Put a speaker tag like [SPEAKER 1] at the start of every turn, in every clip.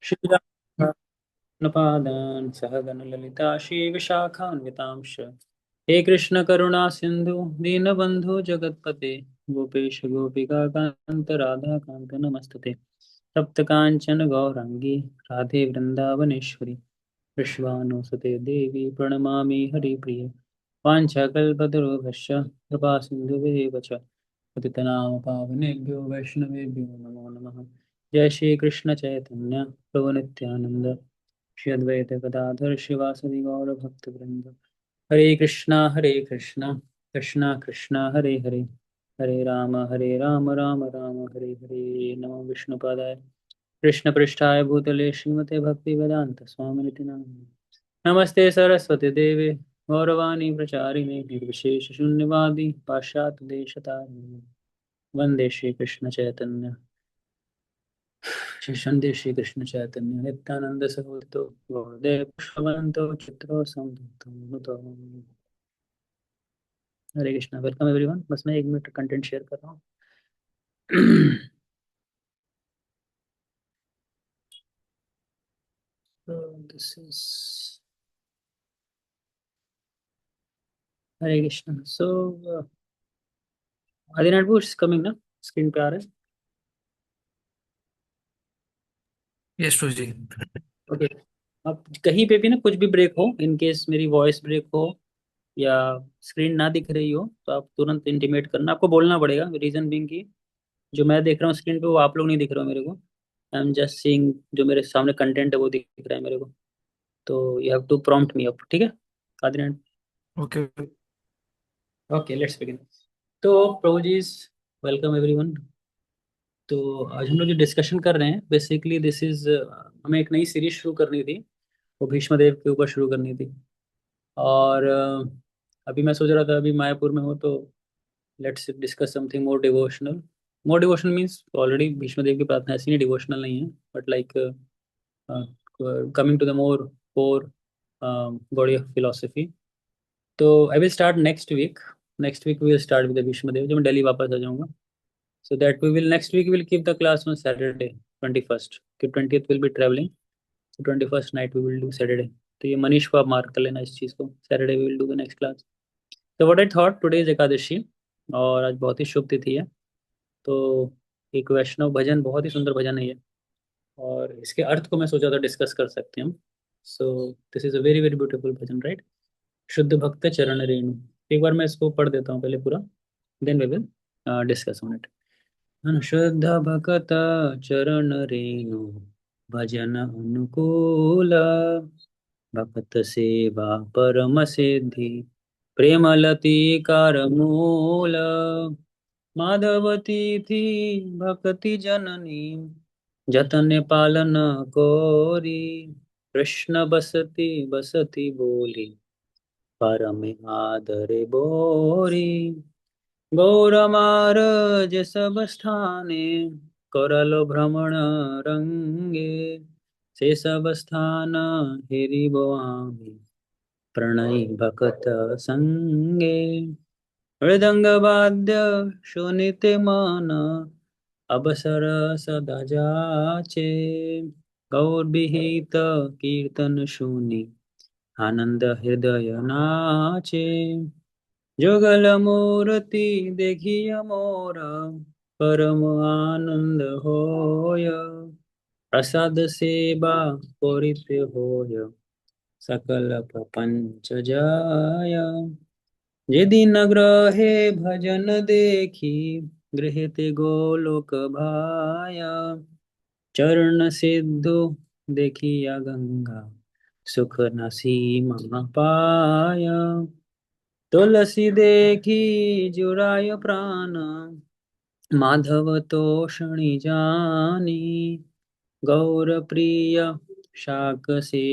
[SPEAKER 1] श्रीरामपादान् सहगणललिता श्रीविशाखान्वितांश हे कृष्ण करुणा सिंधु दीनबंधु जगत्पते गोपेश गोपिका कांत राधा कांत नमस्तते तप्त कांचन गौरांगी राधे वृंदावनेश्वरी विश्वानुसुते देवी प्रणमामि हरिप्रिये वाञ्छाकल्पतरुभ्यश्च कृपा सिन्धुभ्येव च पतितनाम पावनेभ्यो वैष्णवेभ्यो नमो नमः। जय श्री कृष्ण चैतन्य प्रभु नित्यानंद श्री अद्वैत गदाधर शिवासदि गौर भक्तवृंद। हरे कृष्णा कृष्णा कृष्णा हरे हरे हरे राम राम राम हरे हरे। नमो विष्णुपादाय कृष्ण पृष्ठाय भूतले श्रीमते भक्ति वेदांत स्वामिनिति नामिने। नमस्ते सरस्वती देवे गौरवाणी प्रचारिणे निर्विशेष शून्यवादी पाश्चात्य देशतारिणे वंदे श्री कृष्ण चैतन्य श्री कृष्ण चैतन्य नित्यानंद सहोदितो गौरदेव पुष्पवन्तो चित्रो संयुक्तो। हरे कृष्णा, वेलकम एवरीवन। बस मैं 1 मिनट कंटेंट शेयर कर रहा हूँ। So this is Hare Krishna. So Adinath बुश कमिंग ना, स्क्रीन पे आ रहा है।
[SPEAKER 2] यस टू जी।
[SPEAKER 1] ओके। अब कहीं पे भी ना कुछ भी ब्रेक हो, इन केस मेरी वॉइस ब्रेक हो या स्क्रीन ना दिख रही हो, तो आप तुरंत इंटीमेट करना। आपको बोलना पड़ेगा, रीजन बिंग की जो मैं देख रहा हूँ स्क्रीन पे वो आप लोग नहीं दिख रहे हो मेरे को। आई एम जस्ट सीइंग जो मेरे सामने कंटेंट है वो दिख रहा है मेरे को। तो you have to prompt me up, ठीक है Adinath.
[SPEAKER 2] Okay.
[SPEAKER 1] Okay, let's begin. तो प्रभु जी, वेलकम एवरीवन। तो आज हम लोग जो डिस्कशन कर रहे हैं बेसिकली दिस इज, हमें एक नई सीरीज शुरू करनी थी, वो भीष्म देव के ऊपर शुरू करनी थी। और अभी मैं सोच रहा था, अभी मायापुर में हो तो let's discuss something more devotional. More devotional means already Bhishma Dev की प्रार्थना ऐसी नहीं डिवोशनल नहीं है, but like coming to the more core body of philosophy. तो I will start next week. Next week we will start with Bhishma Dev जब मैं दिल्ली वापस आ जाऊंगा। So that we will next week we'll keep the class on Saturday 21st. कि 20th will be traveling, so 21st night we will do Saturday. तो ये मनीष को आप mark कर लेना इस चीज़ को, Saturday we will do the next class. So what I thought, today is Ekadashi और आज बहुत ही शुभ तिथि है। तो एक वैष्णव भजन, बहुत ही सुंदर भजन है ये, और इसके अर्थ को मैं सोचा था डिस्कस कर सकते हैं हम। So this is a very very beautiful bhajan, right. शुद्ध भक्त चरण रेणु। एक बार मैं इसको पढ़ देता हूँ पहले पूरा, then we will discuss on it. शुद्ध भगत चरण रेणु भजन अनुकूल भक्त सेवा परम सिद्धि प्रेमलती कर मूल माधवती थी भक्ति जननी जतन पालन कोरी कृष्ण बसती बसती बोली परम आदरे बोरी गौरमारज सब स्थाने करलो भ्रमण रंगे से सब स्थान हेरि बोआमी प्रणय भकत संगे मृदंग वाद्य शोनिते मन अवसर सदा जाचे गौर विहित कीर्तन सुनि आनंद हृदय नाचे जुगल मूर्ति देखिय मोर परम आनंद होय प्रसाद सेवा पूरित होय सकल प्रपंच जाय यदि न ग्रहे भजन देखी गृहते गोलोक भाय चरण सिद्धो देखिया गंगा सुख न सीमा पाय तुलसी देखी जुराय प्राण माधव तोषणी जानी गौर प्रिय शाक से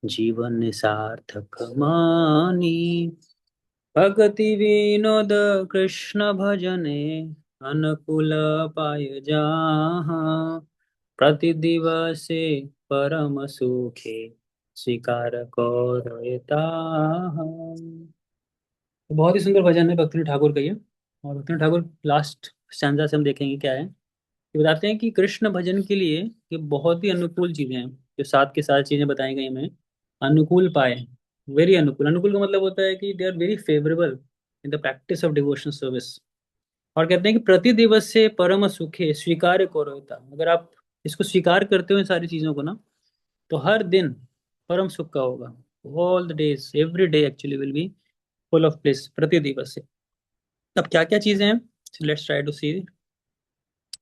[SPEAKER 1] जीवन सार्थक मानी भक्ति विनोद कृष्ण भजने अनुकूल पाय जहाँ प्रति दिवसे परम सुखे स्वीकार करो। बहुत ही सुंदर भजन है, भक्ति ठाकुर का ये। और भक्ति ठाकुर लास्ट स्टैंजा से हम देखेंगे क्या है। ये बताते हैं कि कृष्ण भजन के लिए ये बहुत ही अनुकूल चीजें हैं। जो सात के सात चीजें बताई गई हमें, अनुकूल पाए, वेरी अनुकूल। अनुकूल का मतलब होता है कि they are very favourable in the practice of devotional service. और कहते हैं कि प्रति दिवस से परम सुखे स्वीकार्य करोता। अगर आप इसको स्वीकार करते हो इन सारी चीजों को ना, तो हर दिन परम सुख का होगा। All the days, every day actually will be full of bliss, प्रति दिवस से। अब क्या क्या चीजें हैं, let's try to see.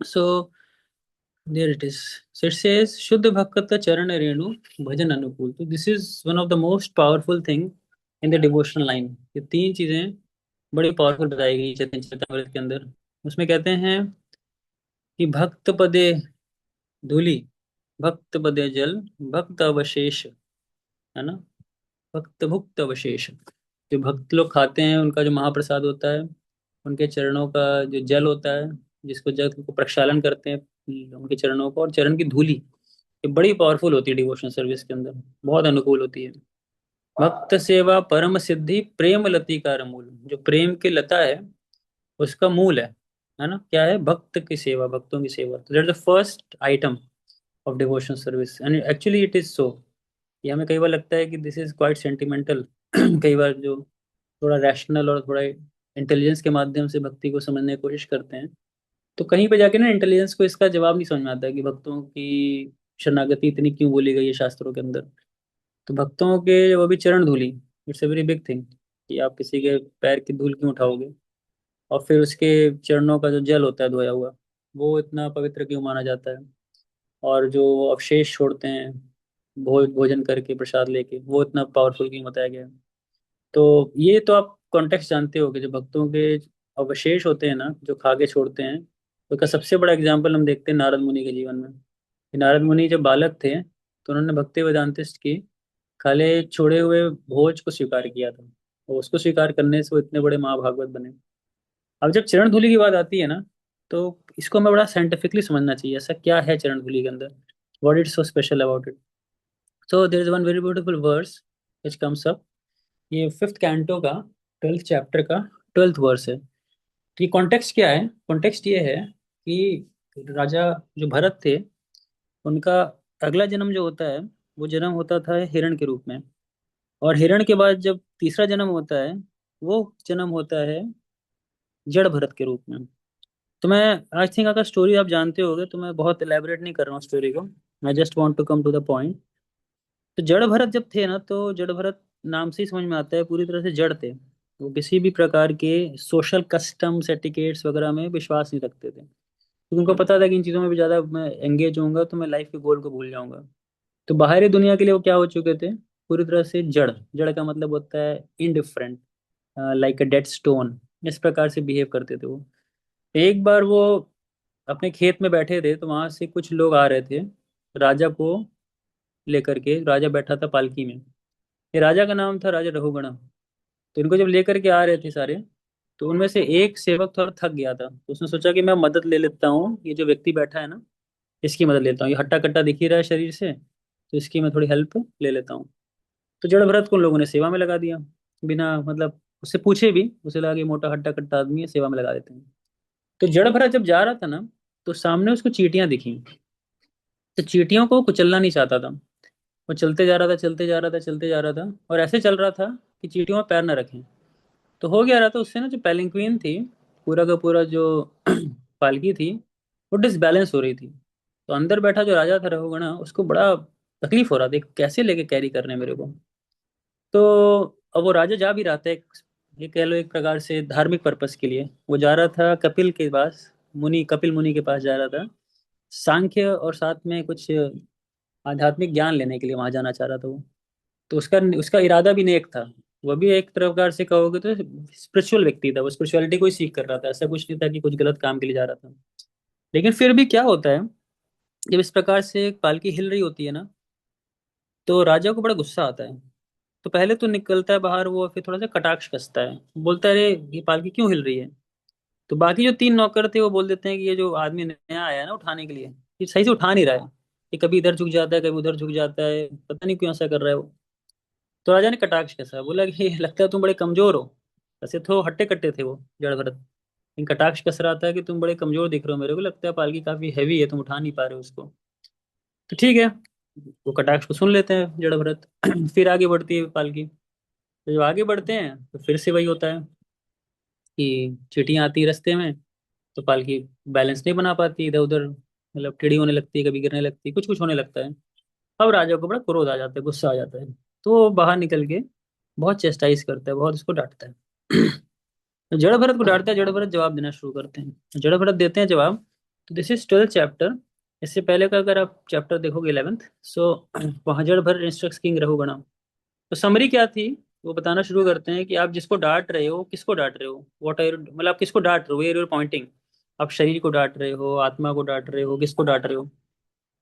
[SPEAKER 1] So there it is. So it says शुद्ध भक्त चरण रेणु भजन अनुकूल। तो this is one of the most powerful thing in the devotional line. ये तीन चीजें बड़ी पावरफुल बताई गई चैतन्य चरितमृत के अंदर। उसमें कहते हैं कि भक्त पदे धूलि, भक्त पदे जल, भक्त अवशेष, है ना, भक्त भुक्त अवशेष। जो भक्त लोग खाते हैं उनका जो महाप्रसाद होता है, उनके चरणों का जो जल होता है, जिसको जल को प्रक्षालन करते हैं उनके चरणों को, और चरण की धूली, ये बड़ी पावरफुल होती है डिवोशनल सर्विस के अंदर, बहुत अनुकूल होती है। भक्त सेवा परम सिद्धि प्रेम लतिकार मूल। जो प्रेम की लता है उसका मूल है ना, क्या है, भक्त की सेवा, भक्तों की सेवा। तो that the first item of devotional service, and actually it is सो। ये हमें कई बार लगता है कि दिस इज क्वाइट सेंटिमेंटल। कई बार जो थोड़ा रैशनल और थोड़ा इंटेलिजेंस के माध्यम से भक्ति को समझने की कोशिश करते हैं, तो कहीं पे जाके ना इंटेलिजेंस को इसका जवाब नहीं समझ में आता है कि भक्तों की शरणागति इतनी क्यों बोली गई है शास्त्रों के अंदर। तो भक्तों के वो भी चरण धूलि, it's a very big thing, कि आप किसी के पैर की धूल क्यों उठाओगे, और फिर उसके चरणों का जो जल होता है धोया हुआ, वो इतना पवित्र क्यों माना जाता है। और जो अवशेष छोड़ते हैं भोजन करके प्रसाद लेके, वो इतना पावरफुल क्यों बताया गया है। तो ये तो आप कॉन्टेक्स्ट जानते हो कि जो भक्तों के अवशेष होते हैं ना, जो खा के छोड़ते हैं, तो उसका सबसे बड़ा एग्जाम्पल हम देखते हैं नारद मुनि के जीवन में। कि नारद मुनि जब बालक थे तो उन्होंने भक्ति वेदांतिस्ट की खाले छोड़े हुए भोज को स्वीकार किया था, और उसको स्वीकार करने से वो इतने बड़े महाभागवत बने। अब जब चरण धूलि की बात आती है ना, तो इसको हमें बड़ा साइंटिफिकली समझना चाहिए, ऐसा क्या है चरण धूलि के अंदर, what is so special about it. So there is one very beautiful verse which comes up. ये फिफ्थ कैंटो का 12th चैप्टर का 12th वर्स है। तो ये कॉन्टेक्स्ट क्या है, कॉन्टेक्स्ट ये है कि राजा जो भरत थे, उनका अगला जन्म जो होता है, वो जन्म होता था हिरण के रूप में। और हिरण के बाद जब तीसरा जन्म होता है, वो जन्म होता है जड़ भरत के रूप में। तो मैं आई थिंक अगर स्टोरी आप जानते होगे तो मैं बहुत एलैबोरेट नहीं कर रहा हूँ स्टोरी को। मैं just want to come to the point. तो जड़ भरत जब थे ना, तो जड़ भरत नाम से ही समझ में आता है पूरी तरह से जड़ थे। वो किसी भी प्रकार के सोशल कस्टम्स एटिकेट्स वगैरह में विश्वास नहीं रखते थे, क्योंकि उनको पता था कि इन चीज़ों में भी ज़्यादा मैं एंगेज होऊंगा तो मैं लाइफ के गोल को भूल जाऊंगा। तो बाहरी दुनिया के लिए वो क्या हो चुके थे, पूरी तरह से जड़। जड़ का मतलब होता है indifferent, like a dead stone. इस प्रकार से बिहेव करते थे वो। एक बार वो अपने खेत में बैठे थे, तो वहां से कुछ लोग आ रहे थे राजा को लेकर के। राजा बैठा था पालकी में। ये राजा का नाम था राजा रघुगण। तो इनको जब लेकर के आ रहे थे सारे, तो उनमें से एक सेवक थोड़ा थक गया था, तो उसने सोचा कि मैं मदद ले लेता हूँ, ये जो व्यक्ति बैठा है ना, इसकी मदद लेता हूँ, ये हट्टा कट्टा दिख ही रहा है शरीर से, तो इसकी मैं थोड़ी हेल्प ले लेता हूँ। तो जड़ भरत को उन लोगों ने सेवा में लगा दिया, बिना मतलब उससे पूछे भी। उसे लगा कि मोटा हट्टा कट्टा आदमी है, सेवा में लगा देते हैं। तो जड़ भरत जब जा रहा था ना, तो सामने उसको चींटियां दिखी। तो चींटियों को कुचलना नहीं चाहता था। वो चलते जा रहा था, चलते जा रहा था, चलते जा रहा था, और ऐसे चल रहा था कि चींटियों में पैर न रखें। तो हो गया रहा था उससे ना, जो पैलिंक्विन थी, पूरा का पूरा जो पालकी थी, वो डिसबैलेंस हो रही थी। तो अंदर बैठा जो राजा था रघुगणा, उसको बड़ा तकलीफ हो रहा था, कैसे लेके कैरी करने मेरे को। तो अब वो राजा जा भी रहा था, ये कह लो एक प्रकार से धार्मिक पर्पस के लिए वो जा रहा था कपिल के पास, मुनि, कपिल मुनि के पास जा रहा था। सांख्य और साथ में कुछ आध्यात्मिक ज्ञान लेने के लिए वहां जाना चाह रहा था वो। तो उसका उसका इरादा भी नेक था। वह भी एक प्रकार से कहोगे तो स्पिरिचुअल व्यक्ति था, वो स्पिरिचुअलिटी को ही सीख कर रहा था, ऐसा कुछ नहीं था कि कुछ गलत काम के लिए जा रहा था। लेकिन फिर भी क्या होता है, जब इस प्रकार से एक पालकी हिल रही होती है ना, तो राजा को बड़ा गुस्सा आता है। तो पहले तो निकलता है बाहर वो, फिर थोड़ा सा कटाक्ष कसता है, बोलता है अरे ये पालकी क्यों हिल रही है। तो बाकी जो तीन नौकर थे वो बोल देते हैं कि ये जो आदमी नया आया है ना उठाने के लिए, ये सही से उठा नहीं रहा है, ये कभी इधर झुक जाता है कभी उधर झुक जाता है, पता नहीं क्यों ऐसा कर रहा है वो। तो राजा ने कटाक्ष कैसा बोला कि लगता है तुम बड़े कमजोर हो। ऐसे तो हट्टे कट्टे थे वो जड़ भरत। इन कटाक्ष कस रहा था कि तुम बड़े कमजोर दिख रहे हो, मेरे को लगता है पालकी काफी हैवी है, तुम उठा नहीं पा रहे हो उसको। तो ठीक है, वो कटाक्ष को सुन लेते हैं जड़ भरत। फिर आगे बढ़ती है पालकी। तो जब आगे बढ़ते हैं तो फिर से वही होता है कि चींटियां आती हैं रास्ते में, तो पालकी बैलेंस नहीं बना पाती, इधर उधर मतलब टेढ़ी होने लगती है, कभी गिरने लगती है, कुछ कुछ होने लगता है। अब राजा को बड़ा क्रोध आ जाता है, गुस्सा आ जाता है। तो वो बाहर निकल के बहुत चेस्टाइज करता है, बहुत उसको डांटता है। तो जड़ भरत को डांटता है, जड़ भरत जवाब देना शुरू करते हैं, जड़ भरत देते हैं जवाब। तो दिस इज 12th चैप्टर। इससे पहले का अगर आप चैप्टर देखोगे 11th, सो वहाँ जड़ भरत इंस्ट्रक्ट्स किंग रघुगणा। तो समरी क्या थी, वो बताना शुरू करते हैं कि आप जिसको डांट रहे हो, किसको डांट रहे हो, व्हाट आर, मतलब आप किसको डांट रहे हो, वेयर यूर पॉइंटिंग। आप शरीर को डांट रहे हो, आत्मा को डांट रहे हो, किसको डांट रहे हो।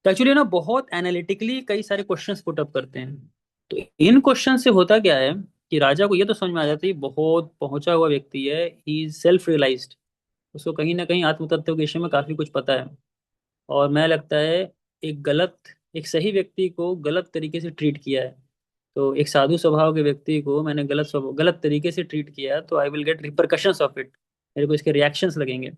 [SPEAKER 1] तो एक्चुअली ना बहुत एनालिटिकली कई सारे क्वेश्चंस पुट अप करते हैं। तो इन क्वेश्चन से होता क्या है कि राजा को ये तो समझ में आ जाता है ये बहुत पहुंचा हुआ व्यक्ति है, ही इज सेल्फ रियलाइज्ड, उसको कहीं ना कहीं आत्म तत्व के विषय में काफी कुछ पता है। और मैं लगता है एक सही व्यक्ति को गलत तरीके से ट्रीट किया है। तो एक साधु स्वभाव के व्यक्ति को मैंने गलत तरीके से ट्रीट किया, तो I will get repercussions of it, मेरे को इसके रिएक्शंस लगेंगे।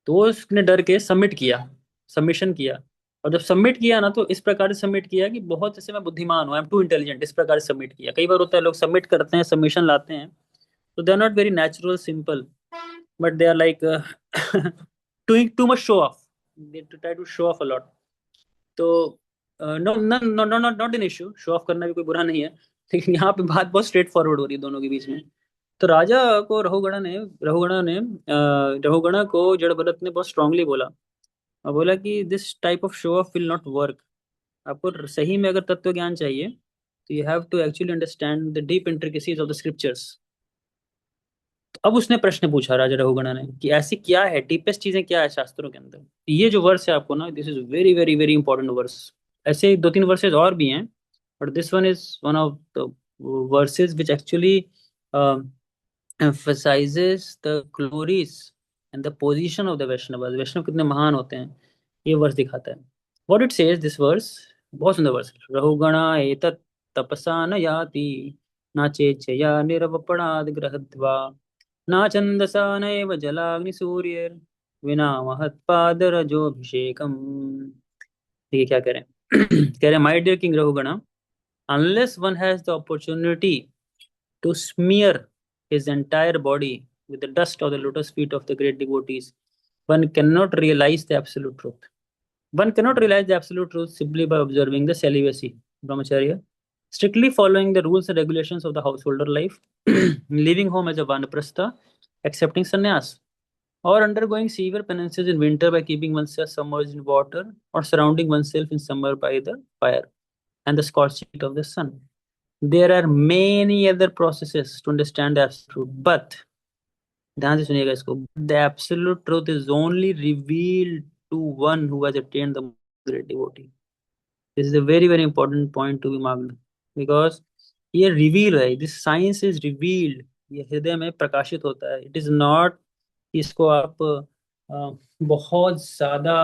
[SPEAKER 1] तो उसने डर के सबमिट किया, सबमिशन किया। और जब सबमिट किया ना, तो इस प्रकार से सबमिट किया कि बहुत जैसे मैं बुद्धिमान हूँ, आई एम टू इंटेलिजेंट, इस प्रकार से सबमिट किया। कई बार होता है लोग सबमिट करते हैं, सबमिशन लाते हैं, तो they are not very natural simple, but they are like doing too much show off, they try to show off a lot. तो no no no not not an issue, show off करना भी कोई बुरा नहीं है, लेकिन यहाँ पे बात बहुत स्ट्रेट फॉरवर्ड हो रही है दोनों के बीच में। तो राजा को रघुगणा को जड़ भरत ने बहुत स्ट्रांगली बोला, और बोला कि this type of show off will not work. आपको सही में अगर तत्व ज्ञान चाहिए, तो you have to actually understand the deep intricacies of the scriptures. तो अब उसने प्रश्न पूछा राजा रघुगणा ने कि ऐसी क्या है, डीपेस्ट चीजें क्या है शास्त्रों के अंदर। ये जो वर्स है आपको ना, this is very very very important verse. ऐसे दो तीन वर्सेस और भी हैं, but this one is one of the verses which actually emphasizes the glories and the position of the Vaishnavas, वैष्णव कितने महान होते हैं, ये वर्स दिखाता है। What it says, this verse, बहुत सुंदर वर्स है। रहुगणा एतत् तपसा न याति, न चेच्छया निरवपणाद् गृहत्वा, न छन्दसा नैव जलाग्निसूर्यैर्, विना महत्पादरजोऽभिषेकम्। देखिए क्या कह रहे हैं। कह रहे हैं, my dear king Rahugana, unless one has the opportunity to smear his entire body with the dust of the lotus feet of the great devotees, one cannot realize the absolute truth. One cannot realize the absolute truth simply by observing the celibacy, brahmacharya, strictly following the rules and regulations of the householder life, leaving home as a vanaprastha, accepting sannyas, or undergoing severe penances in winter by keeping oneself submerged in water, or surrounding oneself in summer by the fire and the scorched heat of the sun. There are many other processes to understand the absolute truth, but ध्यान से सुनिएगा इसको, the absolute truth is only revealed to one who has attained the great devotee. This is a very very important point to be marked, because ये reveal है, this science is revealed, ये हृदय में प्रकाशित होता है। इट इज नॉट इसको आप बहुत ज्यादा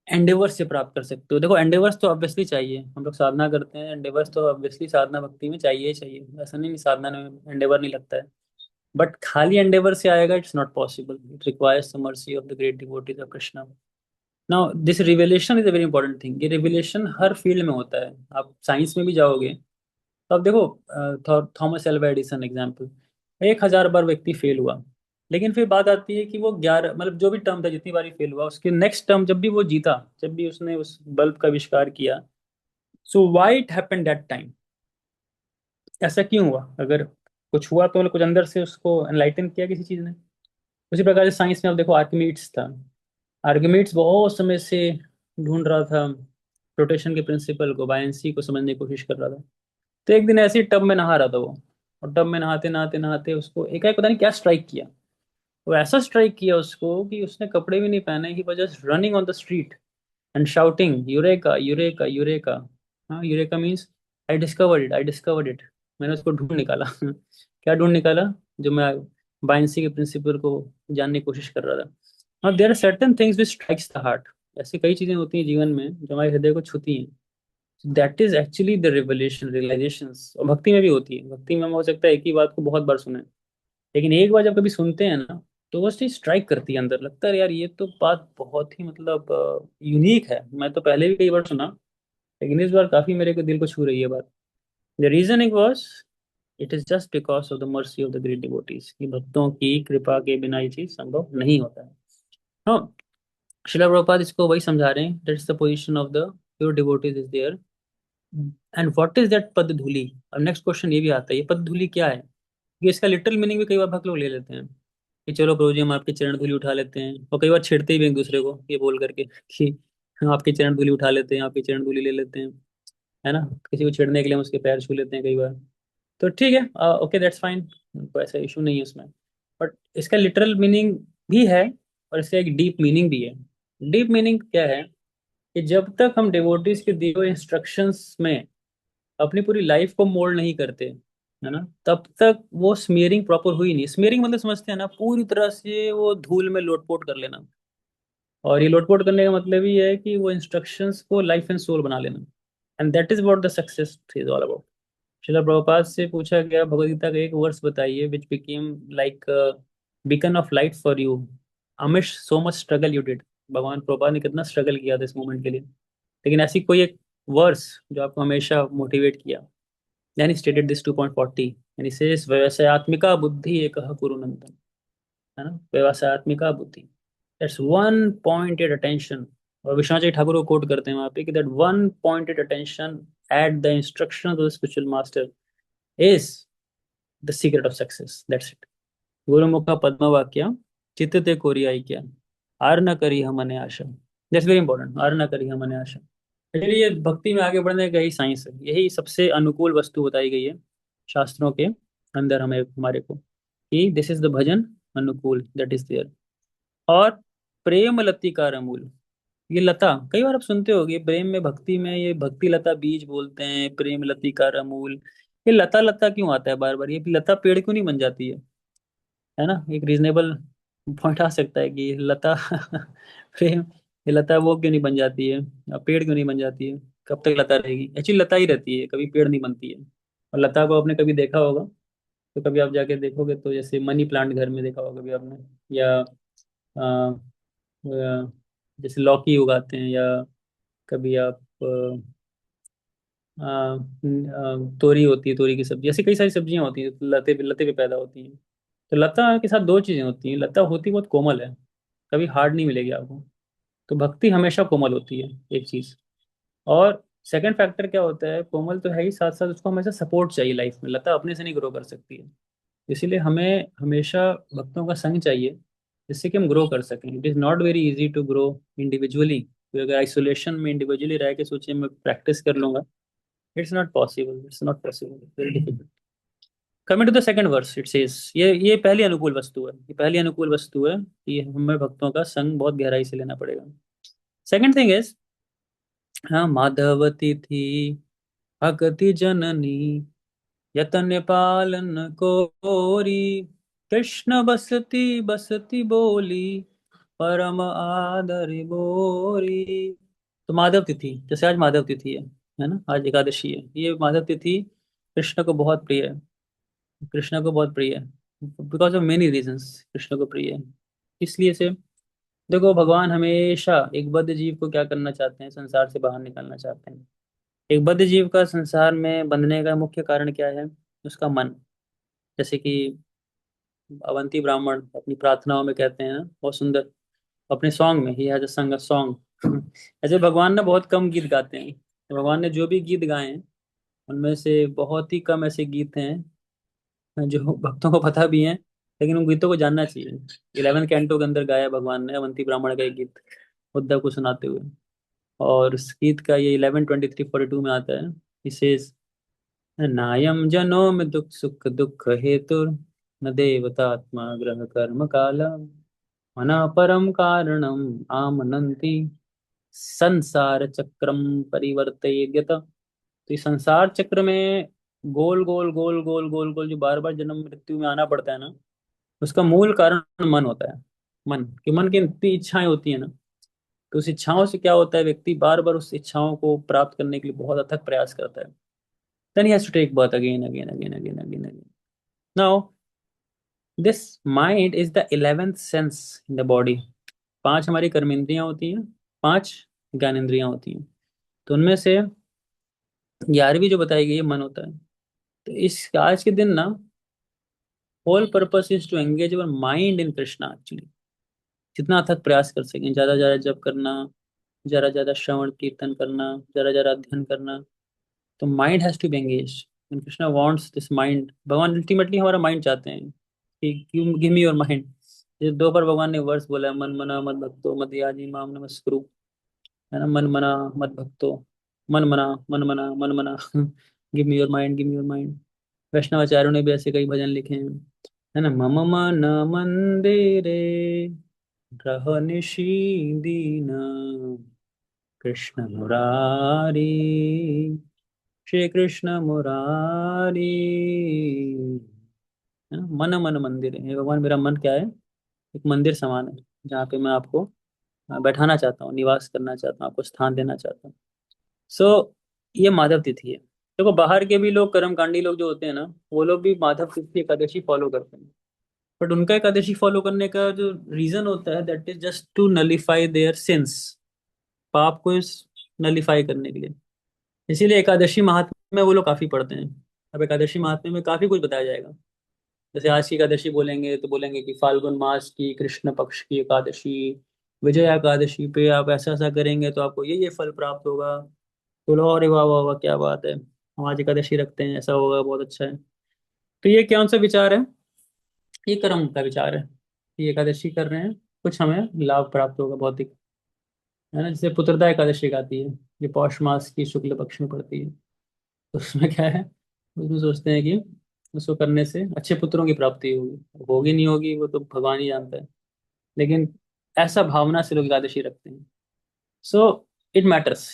[SPEAKER 1] एंडेवर्स से प्राप्त कर सकते हो। देखो एंडेवर्स तो ऑब्वियसली चाहिए, हम लोग साधना करते हैं, एंडेवर्स तो ऑब्वियसली साधना भक्ति में चाहिए ही चाहिए, ऐसा नहीं साधना में एंडेवर नहीं लगता है। बट खाली एंडेवर से आएगा, it's not possible, it requires the mercy of the great devotees of Krishna. Now this revelation is a very important thing. ये रिवेलेशन हर फील्ड में होता है, आप साइंस में भी जाओगे तो आप देखो, थॉमस एल्वा एडिसन एग्जाम्पल, 1,000 बार व्यक्ति फेल हुआ, लेकिन फिर बात आती है कि वो 11, मतलब जो भी टर्म था जितनी बारी फेल हुआ, उसके नेक्स्ट टर्म जब भी वो जीता, जब भी उसने उस बल्ब का आविष्कार किया, so why it happened that time, ऐसा क्यों हुआ। अगर कुछ हुआ तो मतलब कुछ अंदर से उसको एनलाइटन किया किसी चीज ने। उसी प्रकार से साइंस में आप देखो, आर्किमिडीज था, आर्किमिडीज बहुत समय से ढूंढ रहा था रोटेशन के प्रिंसिपल को, बायनेंसी को समझने की कोशिश कर रहा था। तो एक दिन ऐसे ही टब में नहा रहा था वो, और टब में नहाते नहाते नहाते उसको एकाएक पता नहीं क्या स्ट्राइक किया। वो ऐसा स्ट्राइक किया उसको कि उसने कपड़े भी नहीं पहने, he was just running on the street and shouting eureka eureka eureka. हाँ, eureka means I discovered it, I discovered it, मैंने उसको ढूंढ निकाला। क्या ढूंढ निकाला, जो मैं बायनेंसी के प्रिंसिपल को जानने की कोशिश कर रहा था। हाँ, there are certain things which strikes the heart. ऐसी कई चीजें होती हैं जीवन में जो हमारे हृदय को छूती हैं। That is actually the revelation, realisations. और भक्ति में भी होती है, भक्ति में हम हो सकता है एक ही बात को बहुत बार सुने, लेकिन एक बार जब कभी सुनते हैं ना, तो वो चीज स्ट्राइक करती है अंदर, लगता है यार ये तो बात बहुत ही मतलब यूनिक है। मैं तो पहले भी कई बार सुना, लेकिन इस बार काफी मेरे को दिल को छू रही है बात। The reason it was, it is just because of the mercy of the great devotees, कि भक्तों की कृपा के बिना ये चीज संभव नहीं होता है। हाँ, शिला प्रभुपाद इसको वही समझा रहे हैं, that's the position of the pure devotees is there. And what is that पद धूलि। अब नेक्स्ट क्वेश्चन ये भी आता है, ये पद धूलि क्या है। ये इसका लिटरल मीनिंग भी कई बार भक्त लोग ले लेते हैं कि चलो प्रभु जी हम आपके चरण धूलि उठा लेते हैं, और कई बार छेड़ते भी एक दूसरे को ये बोल करके कि हम आपके चरण धूलि उठा लेते हैं, आपके चरण धूलि ले लेते हैं, है ना। किसी को छेड़ने के लिए हम उसके पैर छू लेते हैं कई बार। तो ठीक है, ओके दैट्स फाइन, कोई ऐसा इशू नहीं है उसमें। बट इसका लिटरल मीनिंग भी है, और इसका एक डीप मीनिंग भी है। डीप मीनिंग क्या है, कि जब तक हम डिवोटीज के दिए हुए इंस्ट्रक्शंस में अपनी पूरी लाइफ को मोल्ड नहीं करते, है ना, तब तक वो स्मीयरिंग प्रॉपर हुई नहीं। स्मीयरिंग मतलब समझते हैं ना, पूरी तरह से वो धूल में लोटपोट कर लेना। और ये लोटपोट करने का मतलब ही है कि वो इंस्ट्रक्शंस को लाइफ एंड सोल बना लेना। And that is what the success is all about. Srila Prabhupada से पूछा गया भगवद गीता का एक वर्स बताइए which became like beacon of light for you Amish so much struggle you did. भगवान प्रभुपाद ने कितना स्ट्रगल किया था इस मोमेंट के लिए, लेकिन ऐसी कोई एक वर्स जो आपको हमेशा मोटिवेट किया। Then he stated this 2.40 and he says व्यवसायत्मिका बुद्धि एकः कुरु नंदन, है ना, व्यवसायत्मिका बुद्धि, दैट्स वन पॉइंटेड अटेंशन। और विश्वनाथ जी ठाकुर को कोट करते हैं वहां पे कि that one pointed attention at the instruction of the spiritual master is the secret of success, that's it. गुरुमुख पद्म वाक्य चित्त ते कोरियाई क्या, आर न करी हमने आशा। दैट्स वेरी इंपॉर्टेंट, आर न करी हमने आशा। एक्चुअली ये भक्ति में आगे बढ़ने का ही साइंस है, यही सबसे अनुकूल वस्तु बताई गई है शास्त्रों के अंदर हमें, हमारे को, कि दिस इज द भजन अनुकूल दैट इज देयर। और प्रेम लतिका मूल, ये लता कई बार आप सुनते होगे, प्रेम में भक्ति में ये भक्ति लता बीज बोलते हैं, प्रेम लतिका मूल। ये लता लता क्यों आता है बार बार, ये लता पेड़ क्यों नहीं बन जाती है ना। एक रीजनेबल पॉइंट आ सकता है कि लता प्रेम, ये लता वो क्यों नहीं बन जाती है, या पेड़ क्यों नहीं बन जाती है, कब तक लता रहेगी। एक्चुअली लता ही रहती है, कभी पेड़ नहीं बनती है। और लता को आपने कभी देखा होगा, तो कभी आप जाके देखोगे तो जैसे मनी प्लांट घर में देखा होगा कभी आपने, या जैसे लौकी उगाते हैं, या कभी आप तोरी होती है, तोरी की सब्जी, ऐसी कई सारी सब्जियां होती हैं जो लते पे पैदा होती हैं। तो लता के साथ दो चीजें होती हैं, लता होती बहुत कोमल है, कभी हार्ड नहीं मिलेगी आपको। तो भक्ति हमेशा कोमल होती है, एक चीज। और सेकंड फैक्टर क्या होता है, कोमल तो है ही, साथ साथ उसको हमेशा सपोर्ट चाहिए लाइफ में, लता अपने से नहीं ग्रो कर सकती है। इसीलिए हमें हमेशा भक्तों का संग चाहिए, जिससे कि हम ग्रो कर सकें। It is not very easy to grow individually. तो अगर आइसोलेशन में इंडिविजुअली रह के सोचिए मैं प्रैक्टिस कर लूंगा, it's not possible, it's not possible, very difficult. Coming to the second verse, it says, ये पहली अनुकूल वस्तु है, ये पहली अनुकूल वस्तु है कि हमें भक्तों का संग बहुत गहराई से लेना पड़ेगा। सेकंड थिंग इज, हाँ, माधवती थी भगति जननी, यतन पालन कोरी, कृष्ण बसती बसती बोली, परम आदर बोरी। तो माधव तिथि, जैसे आज माधव तिथि है ना, आज एकादशी है, ये माधव तिथि कृष्ण को बहुत प्रिय है। कृष्ण को बहुत प्रिय है because of many reasons, Krishna को प्रिय है इसलिए से। देखो, भगवान हमेशा एक बद्ध जीव को क्या करना चाहते हैं, संसार से बाहर निकालना चाहते हैं। एक बद्ध जीव का संसार में बंधने का मुख्य कारण क्या है, उसका मन। जैसे कि अवंती ब्राह्मण अपनी प्रार्थनाओं में कहते हैं, बहुत सुंदर, अपने सॉन्ग में, ही हैज अ संग अ सॉन्ग। ऐसे भगवान ने बहुत कम गीत गाते हैं, तो भगवान ने जो भी गीत गाए हैं उनमें से बहुत ही कम ऐसे गीत हैं जो भक्तों को पता भी हैं, लेकिन उन गीतों को जानना चाहिए। 11 कैंटो के अंदर गाया भगवान ने अवंती ब्राह्मण का एक गीत, उद्धव को सुनाते हुए। और इस गीत का ये 11:23-42 में आता है, इसे, नायम जनोम दुख सुख दुख हेतुर, न देवतात्मा ग्रह कर्म काला, मना परम कारणम आमनंती, संसार चक्रम परिवर्तयेद्यत। तो इस संसार चक्र में गोल गोल गोल गोल गोल गोल जो बार बार जन्म मृत्यु में आना पड़ता है ना, उसका मूल कारण मन होता है। मन, कि मन की इतनी इच्छाएं होती है ना, तो उस इच्छाओं से क्या होता है, व्यक्ति बार बार उस इच्छाओं को प्राप्त करने के लिए बहुत अथक प्रयास करता है। Then he has to take birth again again again again again again. Now this mind is the 11th sense in the body. पांच हमारी कर्मेंद्रियां होती हैं, पांच ज्ञानेंद्रियां होती हैं। तो उनमें से 11वीं जो बताई गई है मन होता है। तो इस आज के दिन ना whole purpose is to engage our mind in Krishna actually. जितना अथक प्रयास कर सकें, ज्यादा ज्यादा जप करना, ज्यादा ज्यादा श्रवण कीर्तन करना, ज्यादा ज्यादा अध्ययन करना। तो mind has to be engage and Krishna wants this mind. भगवान अल्टीमेटली हमारा माइंड चाहते हैं कि गिव मी योर माइंड। ये दो बार भगवान ने वर्स बोला है, मन मना मत भक्तो मत याजी माम नमस्कुरु। है ना, मन मना मत भक्तो, मन मना give me your mind, give me your mind. वैष्णवाचार्यों ने भी ऐसे कई भजन लिखे हैं। है ना, मम मन मंदिरे रह निशीदीन कृष्ण मुरारी, श्री कृष्ण मुरारी। है ना, मन मन मंदिर है, हे भगवान मेरा मन क्या है, एक मंदिर समान है, जहाँ पे मैं आपको बैठाना चाहता हूँ, निवास करना चाहता हूँ, आपको स्थान देना चाहता हूँ। सो ये माधव तिथि है। देखो बाहर के भी लोग, कर्मकांडी लोग जो होते हैं ना, वो लोग भी माधव तिथि एकादशी फॉलो करते हैं। बट उनका एकादशी फॉलो करने का जो रीजन होता है, that is just to nullify their sins. पाप को नलिफाई करने के लिए। इसीलिए एकादशी महात्म्य में वो लोग काफी पढ़ते हैं। अब एकादशी महात्म्य में काफी कुछ बताया जाएगा। जैसे आज की एकादशी बोलेंगे तो बोलेंगे कि फाल्गुन मास की कृष्ण पक्ष की एकादशी, विजया एकादशी पे आप ऐसा ऐसा करेंगे तो आपको ये फल प्राप्त होगा। तो लो, अरे वाह वाह वाह, क्या बात है, हम आज एकादशी रखते हैं, ऐसा होगा, बहुत अच्छा है। तो ये कौन सा विचार है? ये कर्म का विचार है। ये एकादशी कर रहे हैं, कुछ हमें लाभ प्राप्त होगा भौतिक। है ना, जैसे पुत्रदा एकादशी का आती है, ये पौष मास की शुक्ल पक्ष में पड़ती है। तो उसमें क्या है, उसमें सोचते हैं कि उसको करने से अच्छे पुत्रों की प्राप्ति होगी, होगी नहीं होगी वो तो भगवान ही जानता है। लेकिन ऐसा भावना से लोग एकादशी रखते हैं। So it matters.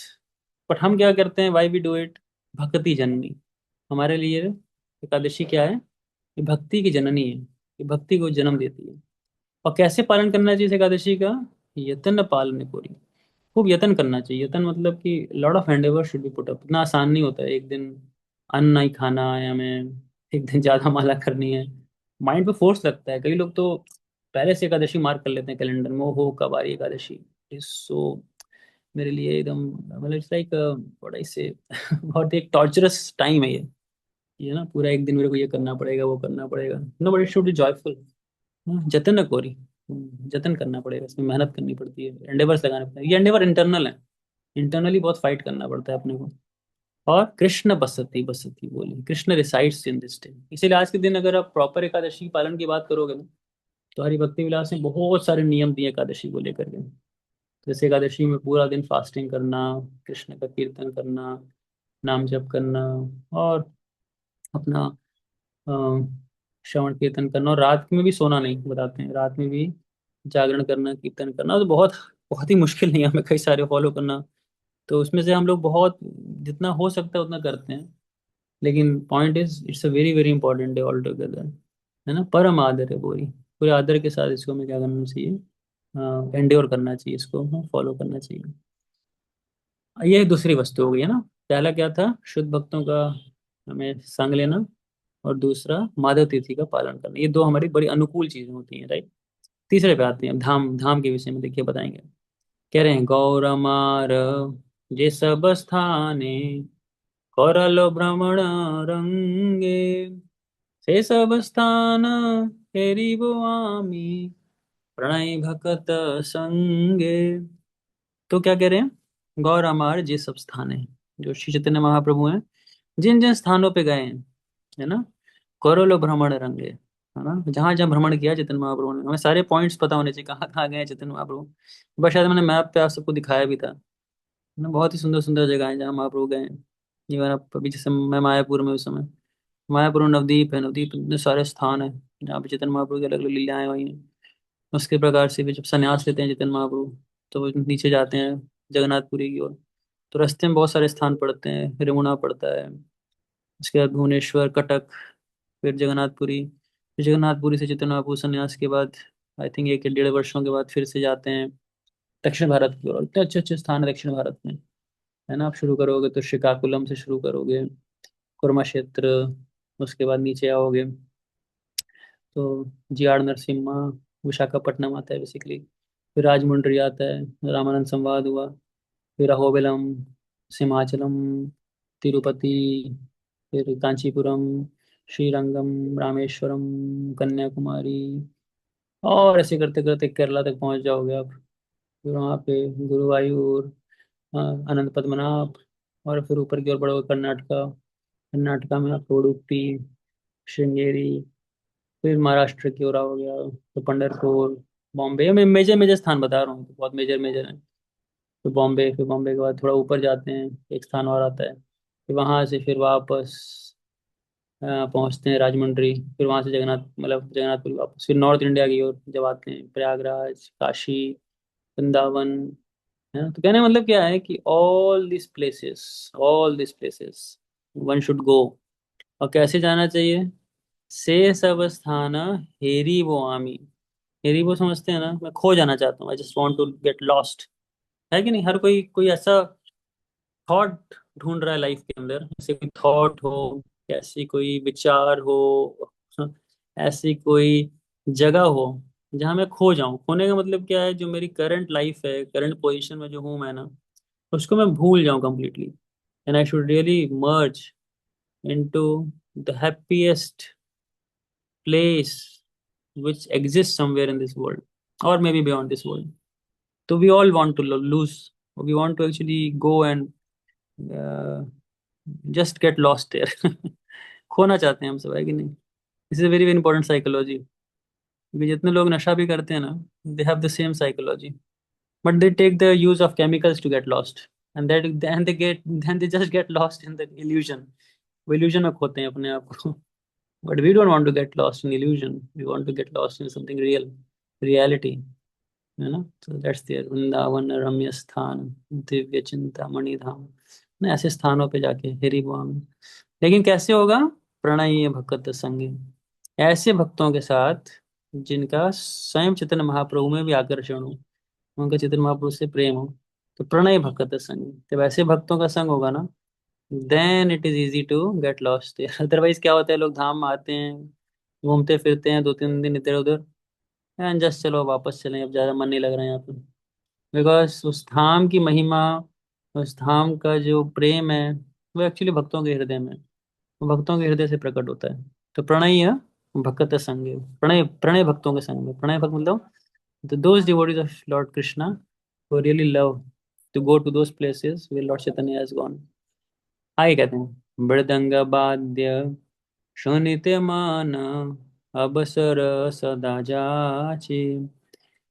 [SPEAKER 1] बट हम क्या करते हैं, वाई वी डू इट? भक्ति जननी। हमारे लिए एकादशी क्या है? ये भक्ति की जननी है, ये भक्ति को जन्म देती है। और कैसे पालन करना चाहिए इस एकादशी का? यतन पालन पूरी, खूब यतन करना चाहिए। यतन मतलब कि lot of Endeavour should be put up. इतना आसान नहीं होता है एक दिन अन्न नहीं खाना है हमें, एक दिन ज्यादा माला करनी है। माइंड पे फोर्स लगता है। कई लोग तो पहले से एकादशी मार्क कर लेते हैं कैलेंडर में, हो कब आ रही है एकादशी। सो मेरे लिए एकदम, मतलब इट्स लाइक व्हाट आई से बहुत एक टॉर्चरस टाइम है ये ना, पूरा एक दिन मेरे को ये करना पड़ेगा, वो करना पड़ेगा। No, but it should be joyful. जतन न कोरी, जतन करना पड़ेगा, इसमें मेहनत करनी पड़ती है, एंडेवर्स लगाने पड़ते हैं। ये एंडेवर इंटरनल है, इंटरनली बहुत फाइट करना पड़ता है अपने को। और कृष्ण बसती बसती बोली, Krishna resides in this day. इसीलिए आज के दिन अगर आप प्रॉपर एकादशी पालन की बात करोगे ना, तो हरि भक्ति विलास में बहुत सारे नियम दिए एकादशी को लेकर के। जैसे एकादशी में पूरा दिन फास्टिंग करना, कृष्ण का कीर्तन करना, नाम जप करना, और अपना अ, श्रवण कीर्तन करना, और रात में भी सोना नहीं, बताते हैं रात में भी जागरण करना, कीर्तन करना। तो बहुत बहुत ही मुश्किल नहीं है, हमें कई सारे फॉलो करना। तो उसमें से हम लोग बहुत जितना हो सकता है उतना करते हैं। लेकिन point is it's a very very important day all together. है ना, परम आदर है पूरी, पूरे आदर के साथ इसको हमें क्या करना चाहिए, एंड्योर करना चाहिए, इसको फॉलो करना चाहिए। ये दूसरी वस्तु हो गई है ना। पहला क्या था, शुद्ध भक्तों का हमें संग लेना, और दूसरा माधव तिथि का पालन करना। ये दो हमारी बड़ी अनुकूल चीजें होती हैं, राइट। तीसरे पे आते हैं, धाम। धाम के विषय में देखिए बताएंगे। कह रहे हैं, गौरमार जे सब स्थाने करल भ्रमण रंगे, से सब स्थान हेरिबो आमी प्रणय भकत संगे। तो क्या कह रहे हैं, गौर हमार जे सब स्थान है, जो श्री चैतन्य महाप्रभु हैं, जिन जिन स्थानों पे गए हैं, है ना, करोड़ों भ्रमण रंगे। है ना, जहां जहां भ्रमण किया चैतन्य महाप्रभु ने, हमें सारे पॉइंट्स पता होने चाहिए कहाँ कहाँ गए हैं चैतन्य महाप्रभु। बस शायद मैंने मैप पे आप सबको दिखाया भी था। है ना, बहुत ही सुंदर सुंदर जगह है जहाँ महाप्रभु गए हैं। इवन आप अभी जैसे मैं मायापुर में उस समय, मायापुर में नवदीप है, नवदीप में इतने सारे स्थान है जहाँ पे चैतन्य महाप्रभु की अलग अलग लीलाएं हुई हैं। उसके प्रकार से भी जब संन्यास लेते हैं चैतन्य महाप्रभु, तो वो नीचे जाते हैं जगन्नाथपुरी की ओर। तो रास्ते में बहुत सारे स्थान पड़ते हैं, रेमुणा पड़ता है, उसके बाद भुवनेश्वर, कटक, फिर जगन्नाथपुरी। फिर जगन्नाथपुरी से चैतन्य महाप्रभु संन्यास के बाद आई थिंक 1 या 1.5 वर्षों के बाद फिर से जाते हैं दक्षिण भारत की ओर। इतने अच्छे अच्छे स्थान है दक्षिण भारत में। है ना, आप शुरू करोगे तो श्रीकाकुलम से शुरू करोगे, कुर्मा क्षेत्र, उसके बाद नीचे आओगे तो जी आर नरसिम्हा, विशाखापट्टनम आता है बेसिकली। फिर राजमुंड्री आता है, रामानंद संवाद हुआ। फिर अहोबिलम, सिमाचलम, तिरुपति, फिर कांचीपुरम, श्रीरंगम, रामेश्वरम, कन्याकुमारी, और ऐसे करते करते केरला तक पहुंच जाओगे आप। फिर वहाँ पे गुरुवायूर, अनंत पद्मनाभ, और फिर ऊपर की ओर बढ़ोगे कर्नाटका। कर्नाटका में आप उडुपी, श्रृंगेरी। फिर महाराष्ट्र की ओर आओगे आप, तो पंढरपुर, बॉम्बे। मैं मेजर मेजर स्थान बता रहा हूँ, तो बहुत मेजर मेजर हैं। फिर बॉम्बे, फिर बॉम्बे के बाद थोड़ा ऊपर जाते हैं, एक स्थान और आता है। फिर वहाँ से फिर वापस पहुँचते हैं राजमुंड्री। फिर वहाँ से जगन्नाथ, मतलब जगन्नाथपुरी वापस। फिर नॉर्थ इंडिया की ओर जब आते हैं, प्रयागराज, काशी, वृंदावन। है ना? तो कहने का मतलब क्या है कि all this places one should go. और कैसे जाना चाहिए? से सब स्थान हेरी वो आमी। हेरी वो समझते हैं ना? मैं खो जाना चाहता हूँ, I just want to get lost. है कि नहीं? हर कोई कोई ऐसा थॉट ढूंढ रहा है लाइफ के अंदर, ऐसे कोई थॉट हो, ऐसी कोई विचार हो, ऐसी कोई जगह हो जहां मैं खो जाऊं। खोने का मतलब क्या है? जो मेरी करंट लाइफ है, करंट पोजीशन में जो हूं मैं ना, उसको मैं भूल जाऊं completely. And I should really merge into the happiest place which exists somewhere in this world, or maybe beyond this world. So we all want to lose, we want to actually go and uh, just get lost there. खोना चाहते हैं हम सब, है कि नहीं? This is very very important psychology, क्योंकि जितने लोग नशा भी करते हैं ना, they have the same psychology, but they take the use of chemicals to get lost. And that then they just get lost in the illusion. वो illusion में खोते हैं अपने आप को। But we don't want to get lost in illusion, we want to get lost in something real, reality. है ना? तो दैट्स देयर वृंदावन रम्य स्थान, दिव्य चिंतामणि धाम। ना ऐसे स्थानों पे जाके हेरी बुआ में। लेकिन कैसे होगा? प्रणयी भक्त संगी, ऐसे भक्तों के साथ जिनका स्वयं चैतन्य महाप्रभु में भी आकर्षण हो, उनका चैतन्य महाप्रभु से प्रेम हो। तो प्रणय भक्त संगी, जब ऐसे भक्तों का संग होगा ना, then it is easy to get lost. Otherwise क्या होता है, लोग धाम में आते हैं, घूमते फिरते हैं 2-3 दिन इधर उधर, एंड जस्ट चलो वापस चलें, अब ज़्यादा मन नहीं लग रहा है यहाँ पे। बिकॉज उस धाम की महिमा, उस धाम का जो प्रेम है, वो एक्चुअली भक्तों के हृदय में है। वो भक्तों के हृदय से प्रकट होता है। तो प्रणय भक्त संग, प्रणय प्रणय भक्तों के संग में। प्रणय भक्त मतलब those devotees of Lord Krishna who really love to go to those places where Lord Chaitanya has gone। आगे कहते हैं, मृदंग वाद्य शोनिते मान, अबसर सदा जाचे,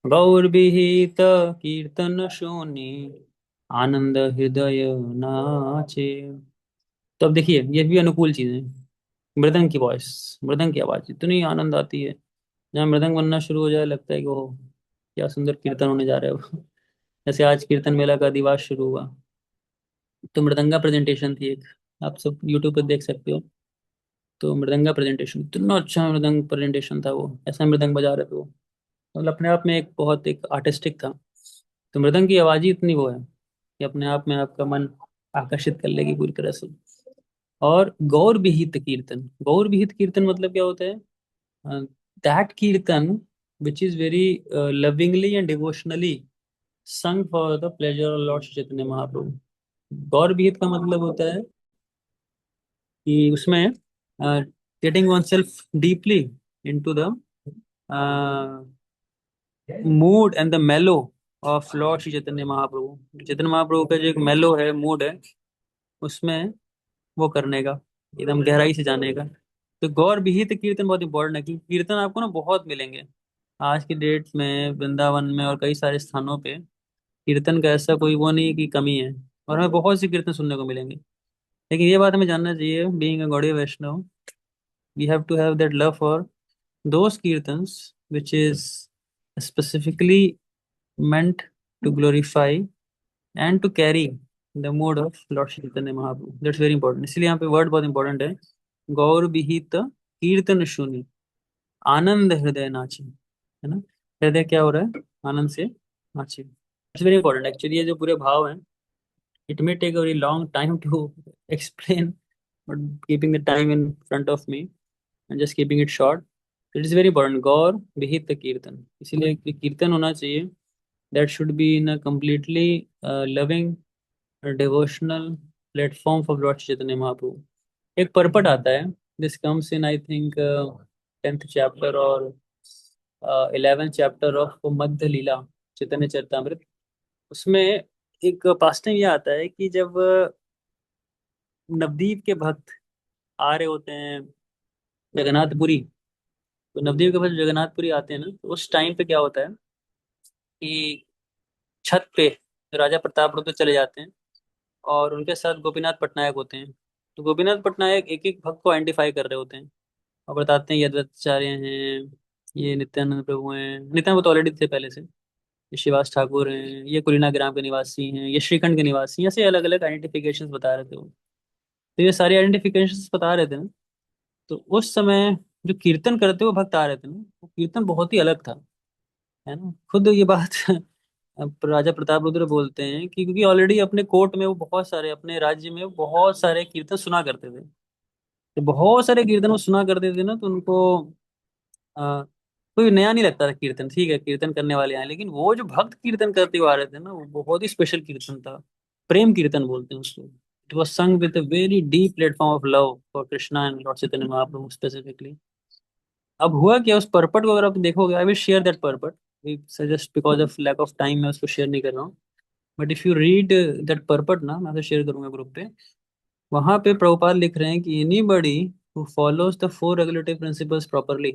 [SPEAKER 1] गौर विहित कीर्तन शूनि, आनंद हृदय नाचे। तो अब देखिए, ये भी अनुकूल चीजें हैं। मृदंग की वॉइस, मृदंग की आवाज इतनी आनंद आती है। जहाँ मृदंग बनना शुरू हो जाए, लगता है कि ओह, क्या सुंदर कीर्तन होने जा रहा है वो। जैसे आज कीर्तन मेला का दिवस शुरू हुआ, तो मृदंगा प्रेजेंटेशन थी एक, आप सब यूट्यूब पर देख सकते हो। तो मृदंगा प्रेजेंटेशन, इतना अच्छा मृदंग प्रेजेंटेशन था वो, ऐसा मृदंग बजा रहे थे वो, मतलब अपने आप में एक बहुत एक आर्टिस्टिक था। तो मृदंग की आवाज ही इतनी वो है कि अपने आप में आपका मन आकर्षित कर लेगी पूरी तरह से। और गौर विहित कीर्तन, गौर विहित कीर्तन मतलब क्या होता है? दैट कीर्तन which is very lovingly and devotionally sung for the pleasure of Lord Chaitanya Mahaprabhu. गौर विहित का मतलब होता है कि उसमें getting one self deeply into the mood and the मेलो ऑफ लॉर्ड श्री चैतन्य महाप्रभु। चैतन्य महाप्रभु का जो एक मेलो है, मूड है, उसमें वो करने का, एकदम गहराई से जाने का। तो गौर विहित कीर्तन बहुत इंपॉर्टेंट है, क्योंकि कीर्तन आपको ना बहुत मिलेंगे आज की डेट में, वृंदावन में और कई सारे स्थानों पे। कीर्तन का ऐसा कोई वो नहीं है कि कमी है, और हमें बहुत सी कीर्तन सुनने को मिलेंगे। लेकिन ये बात हमें जानना चाहिए, being a Gaudiya Vaishnava, we have to have that love for those kirtans which is specifically meant to glorify and to carry the mood of Lord Chaitanya Mahaprabhu। That's very important, इसलिए यहाँ पे वर्ड बहुत इंपॉर्टेंट है। गौर विहित कीर्तन शुनि, आनंद हृदय नाचे। है ना? हृदय क्या हो रहा है? आनंद से नाचे। इट्स वेरी इंपॉर्टेंट एक्चुअली, ये जो पूरे भाव हैं, it may take a very long time to explain, but keeping the time in front of me and just keeping it short, it is very important, गौर विहित कीर्तन, इसीलिए कि कीर्तन होना चाहिए that should be in a completely loving devotional platform for lord Chaitanya Mahaprabhu. एक purport आता है, this comes in I think 10th chapter और 11th chapter of Madhya Lila Chaitanya Charitamrita. उसमें एक पास टाइम ये आता है कि जब नवदीप के भक्त आ रहे होते हैं जगन्नाथपुरी, तो नवदीप के भक्त जगन्नाथपुरी आते हैं ना, तो उस टाइम पे क्या होता है कि छत पे राजा प्रताप रुद्र चले जाते हैं और उनके साथ गोपीनाथ पटनायक होते हैं। तो गोपीनाथ पटनायक एक एक भक्त को आइडेंटिफाई कर रहे होते हैं और बताते हैं ये अद्वैताचार्य हैं, ये नित्यानंद प्रभु हैं, नित्यानंद तो ऑलरेडी थे पहले से, ये शिवास ठाकुर हैं, ये कुलीना ग्राम के निवासी हैं, ये श्रीखंड के निवासी हैं, ऐसे अलग अलग आइडेंटिफिकेशंस बता रहे थे वो। तो ये सारी आइडेंटिफिकेशंस बता रहे थे ना, तो उस समय जो कीर्तन करते हुए भक्त आ रहे थे ना, वो कीर्तन बहुत ही अलग था, है ना। खुद ये बात अब राजा प्रताप रुद्र बोलते हैं कि क्योंकि ऑलरेडी अपने कोर्ट में वो बहुत सारे, अपने राज्य में वो बहुत सारे कीर्तन सुना करते थे, तो बहुत सारे कीर्तन वो सुना करते थे ना, तो उनको आ, कोई नया नहीं लगता था कीर्तन। ठीक है, कीर्तन करने वाले आए, लेकिन वो जो भक्त कीर्तन करते हुए आ रहे थे ना, वो बहुत ही स्पेशल कीर्तन था। प्रेम कीर्तन बोलते हैं उसको। It was sung with a very deep platform of love for Krishna and Lord Chaitanya Mahaprabhu specifically। अब हुआ क्या उस पर्पट को अगर आप देखोगे, I will share that purport, just because of lack of time मैं उसको शेयर नहीं कर रहा हूँ। But if you read that purport ना, मैं तो शेयर करूंगा ग्रुप पे। वहां पे प्रभुपाद लिख रहे हैं कि anybody who follows the four regulatory principles properly,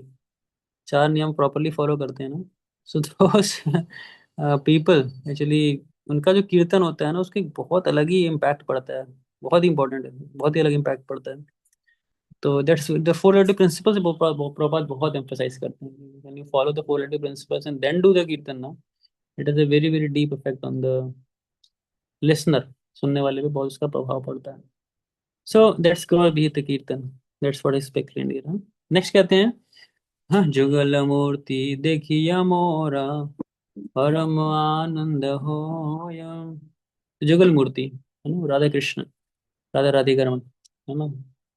[SPEAKER 1] चार नियम प्रॉपरली फॉलो करते हैं ना, सो दोस पीपल एक्चुअली, उनका जो कीर्तन होता है ना, उसकी बहुत अलग ही इम्पैक्ट पड़ता है, बहुत ही इंपॉर्टेंट है, बहुत ही अलग इम्पैक्ट पड़ता है। तो that's the four regulatory principles Prabhupada बहुत एम्फसाइज करते हैं। When you follow the four regulatory principles and then do the kirtan ना, it is a very very deep effect on the listener, सुनने वाले पे बहुत उसका प्रभाव पड़ता है। So that's God be the kirtan, that's what is peculiar. Next कहते हैं, हाँ, जुगल मूर्ति देखिया मोरा परम आनंद होया। जुगल मूर्ति है ना, राधा कृष्ण, राधा राधिका रमन, है ना,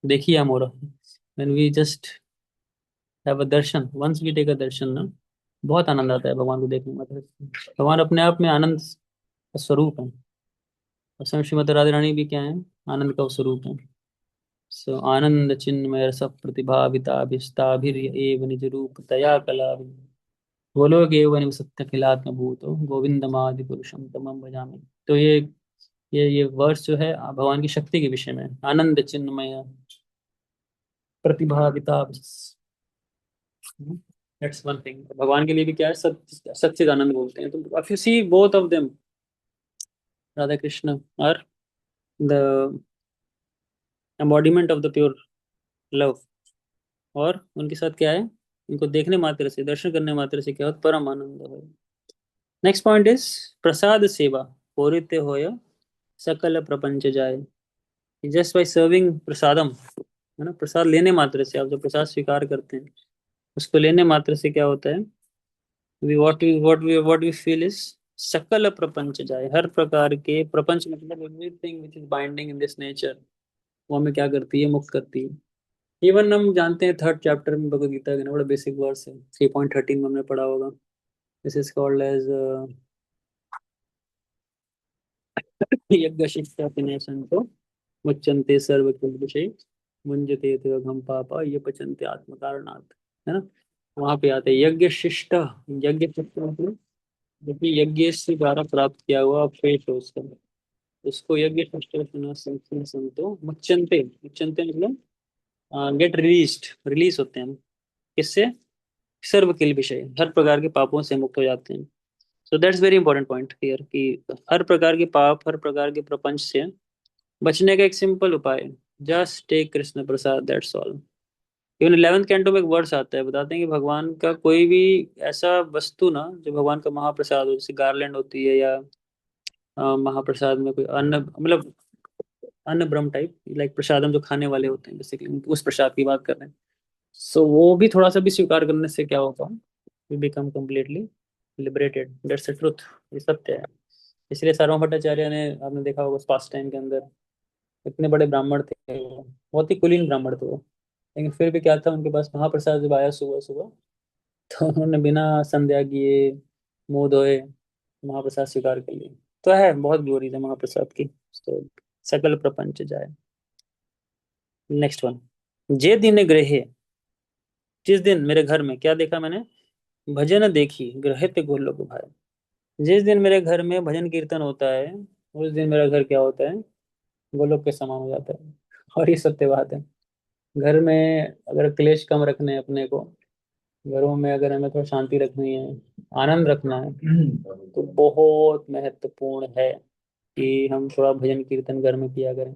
[SPEAKER 1] देखिए मोरा, when we just have a darshan, once we take a darshan ना, बहुत आनंद आता है भगवान को देखने में। भगवान अपने आप में आनंद का स्वरूप है, और स्वयं श्रीमती राधा रानी भी क्या है, आनंद का स्वरूप है। सो आनंद चिन्मय रस प्रतिभाविताभिष्टाभिर एव निज रूप तया कला गोलोक एव सत्य खिलात्म भूतो गोविंदमादि पुरुषम तमम भजामि। तो ये वर्ष जो है भगवान की शक्ति के विषय में है। आनंद चिन्मय प्रतिभाविता, दैट्स वन थिंग। भगवान के लिए भी क्या है, सत्य सच्चिदानंद बोलते हैं। तो if you see both of them, Radha Krishna are the embodiment of the pure love, और उनके साथ क्या है, इनको देखने मात्र से, दर्शन करने मात्र से क्या होता, परम आनंद हो। नेक्स्ट पॉइंट इज प्रसाद सेवा पौरित्य होय सकल प्रपंच जाय। जस्ट बाय सर्विंग प्रसादम, है ना, प्रसाद लेने मात्र से, आप जो प्रसाद स्वीकार करते हैं उसको लेने मात्र से क्या होता है, वी फील इज सकल प्रपंच जाए, हर प्रकार के प्रपंच मतलब everything which is binding in this nature, वो हमें क्या करती है, मुक्त करती है। इवन हम जानते हैं थर्ड चैप्टर में भगवद गीता के ना, बड़ा बेसिक वर्स है, 3.13 में हमने पढ़ा होगा। दिस इज कॉल्ड एज यज्ञ शिक्षा संतो मुच्यन्ते सर्व विषय मुंजते ते अघम पापा ये पचन्ते आत्म कारणात्, है ना। वहां पे आते हैं यज्ञ शिष्ट, यज्ञ शिष्ट मतलब जो कि यज्ञ से द्वारा प्राप्त किया हुआ फेट है उसका, उसको यज्ञ शिष्ट संतो मुच्यन्ते, मुच्यन्ते मतलब गेट रिलीज्ड, रिलीज होते हैं। किससे, सर्व किल विषय, हर प्रकार के पापों से मुक्त हो जाते हैं। So that's very important point here कि हर प्रकार के पाप, हर प्रकार के प्रपंच से बचने का एक सिंपल उपाय, just take Krishna prasad, that's all. Even 11th canto में एक वर्स आता है, बताते हैं कि भगवान का कोई भी ऐसा वस्तु ना जो भगवान का महाप्रसाद हो, जैसे गार्लैंड होती है, या महाप्रसाद में कोई अन्न, मतलब अन्न ब्रह्म टाइप, लाइक प्रसादम जो खाने वाले होते हैं बेसिकली, उस प्रसाद की बात कर रहे हैं। सो वो भी थोड़ा सा भी स्वीकार करने से क्या होगा, we become completely liberated, that's the truth, ये सत्य है। इसलिए सार्वभौम भट्टाचार्य ने, आपने देखा होगा पास्ट टाइम के अंदर, इतने बड़े ब्राह्मण थे वो, बहुत ही कुलीन ब्राह्मण थे वो, लेकिन फिर भी क्या था, उनके पास महाप्रसाद जब आया सुबह सुबह, तो उन्होंने बिना संध्या किए, मुंह धोए महाप्रसाद स्वीकार कर लिया। तो है बहुत ग्लोरीज है महाप्रसाद की। तो सकल प्रपंच जाए। Next one. जे दिन ग्रहे, जिस दिन मेरे घर में क्या देखा मैंने, भजन देखी ग्रहे ते गोलोक भाई। जिस दिन मेरे घर में भजन कीर्तन होता है, उस दिन मेरा घर क्या होता है, गोलोक के समान हो जाता है। और ये सत्य बात है। घर में अगर क्लेश कम रखने हैं अपने को, घरों में अगर हमें थोड़ा शांति रखनी है, आनंद रखना है, तो बहुत महत्वपूर्ण है कि हम थोड़ा भजन कीर्तन घर में किया करें।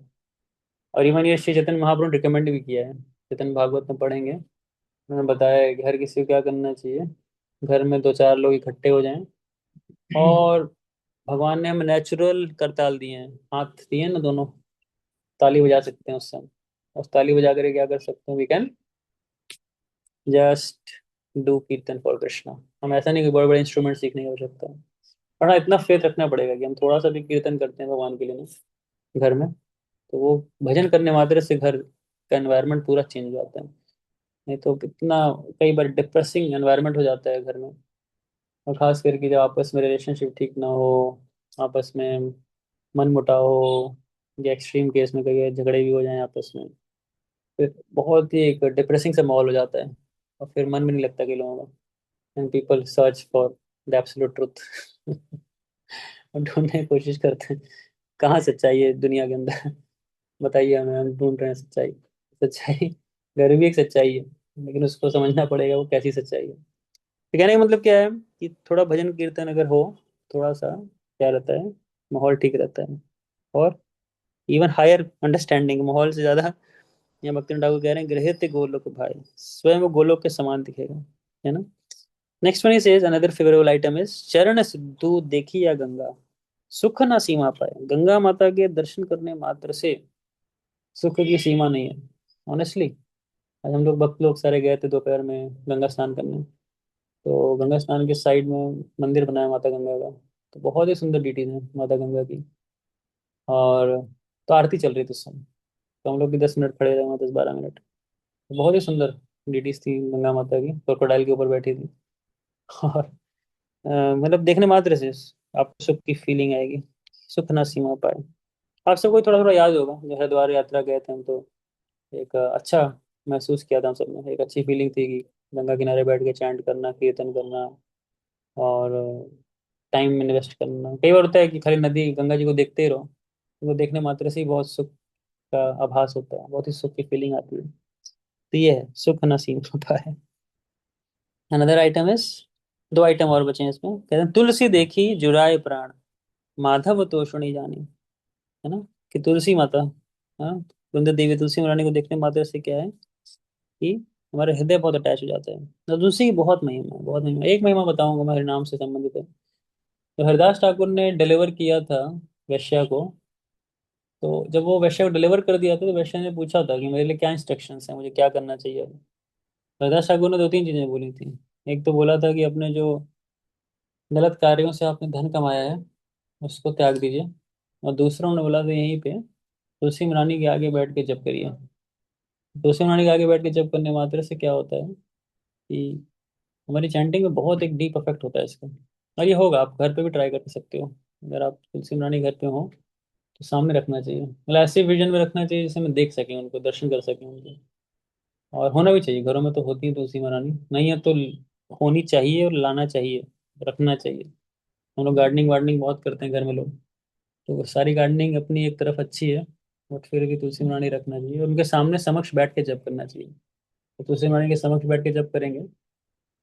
[SPEAKER 1] और इवन ये श्री चैतन्य महाप्रभु ने रिकमेंड भी किया है, चैतन्य भागवत में पढ़ेंगे, उन्होंने बताया है कि हर किसी को क्या करना चाहिए। घर में दो चार लोग इकट्ठे हो जाएं, और भगवान ने हमें नेचुरल करताल दिए हैं, हाथ दिए हैं ना दोनों, ताली बजा सकते हैं उससे हम। उस ताली बजा कर क्या कर सकते हैं, वी कैन जस्ट डू कीर्तन फॉर कृष्णा। हम ऐसा नहीं कि बड़े बड़े इंस्ट्रूमेंट सीखने की आवश्यकता है, पर हाँ इतना फेथ रखना पड़ेगा कि हम थोड़ा सा भी कीर्तन करते हैं भगवान के लिए ना घर में, तो वो भजन करने मात्र से घर का एनवायरनमेंट पूरा चेंज हो जाता है। नहीं तो कितना कई बार डिप्रेसिंग एनवायरनमेंट हो जाता है घर में। और खास करके जब आपस में रिलेशनशिप ठीक ना हो, आपस में मन मुटाव हो, या एक्सट्रीम केस में कई झगड़े भी हो जाएं आपस में, फिर बहुत ही एक डिप्रेसिंग सा माहौल हो जाता है। और फिर मन भी नहीं लगता कि लोगों का, and people search for the absolute truth. और ढूंढने की कोशिश करते हैं कहाँ सच्चाई है दुनिया के अंदर। बताइए हमें, हम ढूंढ रहे हैं सच्चाई। सच्चाई घर भी एक सच्चाई है, लेकिन उसको समझना पड़ेगा वो कैसी सच्चाई है। तो कहने का मतलब क्या है कि थोड़ा भजन कीर्तन अगर हो, थोड़ा सा क्या रहता है, माहौल ठीक रहता है। और इवन हायर अंडरस्टैंडिंग माहौल से ज्यादा, यहाँ भक्ति ठाकुर कह रहे हैं गृहते गोलोक भाई, स्वयं वो गोलोक के समान दिखेगा, है ना। Next one is another favourable item is चरण सिद्धू देखी या गंगा, सुख ना सीमा पाए। गंगा माता के दर्शन करने मात्र से सुख की सीमा नहीं है। ऑनेस्टली, आज हम लोग भक्त लोग सारे गए थे दोपहर में गंगा स्नान करने। तो गंगा स्नान के साइड में मंदिर बनाया माता गंगा का, तो बहुत ही सुंदर डिटीज है माता गंगा की। और तो आरती चल रही थी उस समय, तो हम लोग भी 10 मिनट खड़े रहे वहाँ, 10-12 मिनट। तो बहुत ही सुंदर डिटीज थी गंगा माता की, क्रोकोडाइल के ऊपर बैठी थी। और मतलब देखने मात्र से आपको सुख की फीलिंग आएगी, सुख ना सीमा पाए। आप सबको थोड़ा थोड़ा याद होगा, जब हरिद्वार यात्रा गए थे हम, तो एक अच्छा महसूस किया था हम सबने, एक अच्छी फीलिंग थी कि गंगा किनारे बैठ के चैंट करना, कीर्तन करना, और टाइम इन्वेस्ट करना। कई बार होता है कि खाली नदी गंगा जी को देखते ही रहो, वो देखने मात्र से ही बहुत सुख का आभास होता है, बहुत ही सुख की फीलिंग आती है। तो ये है सुख नसीब होता है। अनदर आइटम इज, दो आइटम और बचे हैं इसमें, कहते हैं तुलसी देखी जुड़ाए प्राण, माधव तोषणी जानी, है ना। कि तुलसी माता, हाँ, कुंद देवी तुलसी महारानी को देखने मात्र से क्या है कि हमारे हृदय बहुत अटैच हो जाता है। तो तुलसी की बहुत महिमा है, बहुत महिमा। एक महिमा बताऊंगा मैं, हरि नाम से संबंधित है। तो हरिदास ठाकुर ने डिलीवर किया था वैश्या को। तो जब वो वैश्या को डिलीवर कर दिया था, तो वैश्या ने पूछा था कि मेरे लिए क्या इंस्ट्रक्शंस हैं, मुझे क्या करना चाहिए अब। हरिदास ठाकुर ने दो तीन चीजें बोली थी। एक तो बोला था कि अपने जो गलत कार्यों से आपने धन कमाया है उसको त्याग दीजिए। और दूसरा उन्होंने बोला था यहीं पे तुलसी महारानी के आगे बैठ के जप करिए। तुलसी महारानी के आगे बैठ के जप करने मात्र से क्या होता है कि हमारी चैंटिंग में बहुत एक डीप इफेक्ट होता है इसका। और ये होगा, आप घर पे भी ट्राई कर सकते हो। अगर आप तुलसी महारानी घर पे हो, तो सामने रखना चाहिए, मतलब ऐसे विजन में रखना चाहिए जिससे हम देख सकें उनको, दर्शन कर सकें उनको। और होना भी चाहिए, घरों में तो होती है तुलसी महारानी, नहीं है तो होनी चाहिए और लाना चाहिए, रखना चाहिए। हम लोग गार्डनिंग वार्डनिंग बहुत करते हैं घर में लोग, तो वो सारी गार्डनिंग अपनी एक तरफ अच्छी है, बट फिर भी तुलसी महारानी रखना चाहिए और उनके सामने समक्ष बैठ के जप करना चाहिए। तो तुलसी महारानी के समक्ष बैठ के जप करेंगे,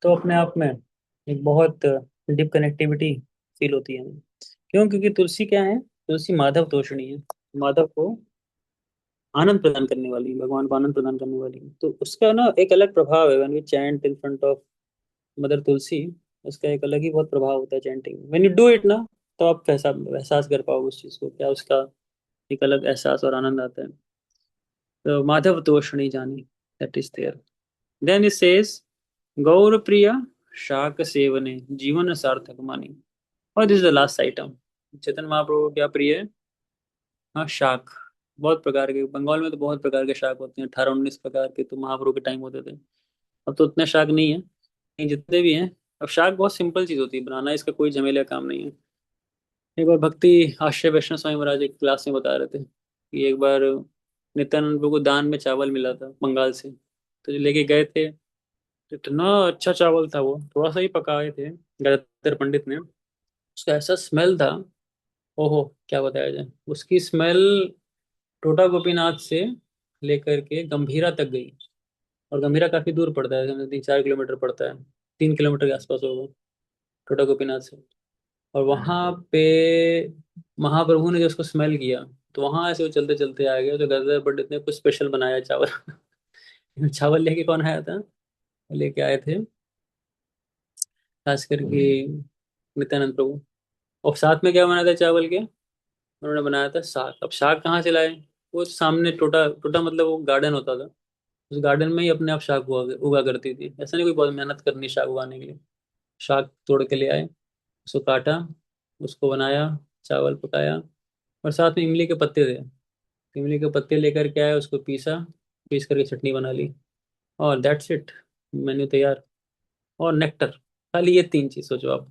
[SPEAKER 1] तो अपने आप में एक बहुत डीप कनेक्टिविटी फील होती है हमें। क्यों? क्योंकि तुलसी क्या है, तुलसी माधव तोषणी है, माधव को आनंद प्रदान करने वाली, भगवान को आनंद प्रदान करने वाली। तो उसका ना एक अलग प्रभाव है, when we chant in front of mother Tulsi, उसका एक अलग ही बहुत प्रभाव होता है चैंटिंग में। व्हेन यू डू इट ना, तो आप कैसा एहसास कर पाओगे उस चीज को, क्या उसका एक अलग एहसास और आनंद आता है। तो माधव तोषणी जानी, that is there. Then it says Gaura प्रिया शाक सेवने जीवन सार्थक मानी। और this is the last item. Chaitanya Mahaprabhu को क्या प्रिय है? हाँ, शाक। बहुत प्रकार के, बंगाल में तो बहुत प्रकार के शाक होते हैं, 18-19 प्रकार के तो महाप्रभु के टाइम होते थे। अब तो उतने शाक नहीं है, लेकिन जितने भी हैं, अब शाक बहुत सिंपल चीज होती है बनाना, इसका कोई झमेला काम नहीं है। एक बार भक्ति आश्रय वैष्णव स्वामी महाराज एक क्लास में बता रहे थे कि एक बार नित्यानंद प्रभु को दान में चावल मिला था बंगाल से, तो जो लेके गए थे, तो इतना अच्छा चावल था, वो थोड़ा सा ही पकाए थे गदर पंडित ने, उसका ऐसा स्मेल था, ओहो क्या बताया जाए उसकी स्मेल। टोटा गोपीनाथ से लेकर के गंभीरा तक गई, और गंभीरा काफी दूर पड़ता है, समझो 3-4 किलोमीटर पड़ता है, 3 किलोमीटर के आसपास होगा टोटा गोपीनाथ से। और वहां पे महाप्रभु ने जो उसको स्मेल किया, तो वहां से वो चलते चलते आ गया, तो गदर पंडित ने कुछ स्पेशल बनाया चावल। चावल लेके कौन आया था? लेके आए थे खास करके नित्यानंद प्रभु। और साथ में क्या बना था चावल के? उन्होंने बनाया था साग। अब साग कहाँ से लाए? वो सामने टोटा टोटा मतलब वो गार्डन होता था, उस गार्डन में ही अपने आप शाक उगा उगा करती थी, ऐसा नहीं कोई बहुत मेहनत करनी शाक उगाने के लिए। शाक तोड़ के ले आए, उसको काटा, उसको बनाया, चावल पकाया, और साथ में इमली के पत्ते थे, इमली के पत्ते लेकर के आए, उसको पीसा, पीस करके चटनी बना ली, और दैट्स इट, मेन्यू तैयार। और नेक्टर, खाली ये 3 चीज सोचो आप,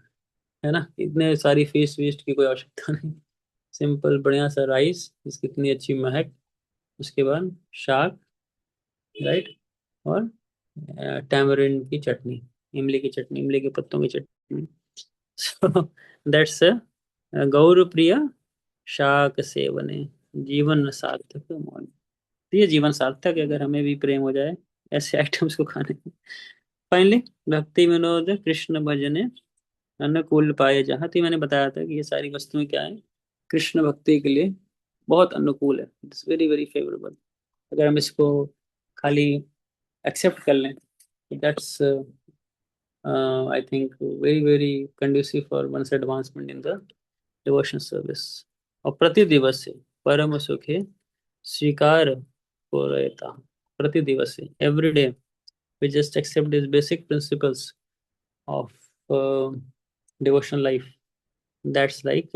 [SPEAKER 1] है ना, इतने सारी फीस वीस्ट की कोई आवश्यकता नहीं। सिंपल बढ़िया सा राइस जिसकी इतनी अच्छी महक, उसके बाद शाक, राइट, और टैमरिंड की चटनी, इमली की चटनी, इमली के पत्तों की चटनी। सो दैट्स गौर प्रिय शाक सेवने जीवन सार्थक मौन। तो ये जीवन सार्थक है अगर हमें भी प्रेम हो जाए ऐसे आइटम्स को खाने में। फाइनली, भक्ति विनोद कृष्ण भजने अनुकूल पाए जहाँ, तो ये मैंने बताया था कि ये सारी वस्तुएं क्या है, कृष्ण भक्ति के लिए बहुत अनुकूल है, इट्स वेरी वेरी फेवरेबल। अगर हम इसको खाली एक्सेप्ट कर लें, that's I think very very conducive for one's advancement in the devotion service. और प्रति दिवस से परम सुखे स्वीकार हो रहता, प्रति दिवस से, every day we just accept these basic principles of devotional life, that's like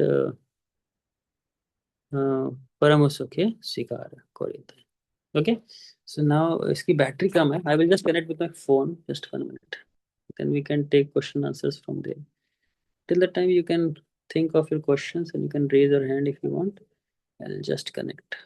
[SPEAKER 1] परम सुखे स्वीकार करें। ओके, सो नाउ इसकी बैटरी कम है, I will just connect with my phone, just 1 minute, then we can take question answers from there. Till the time you can think of your questions and you can raise your hand if you want. I'll just connect.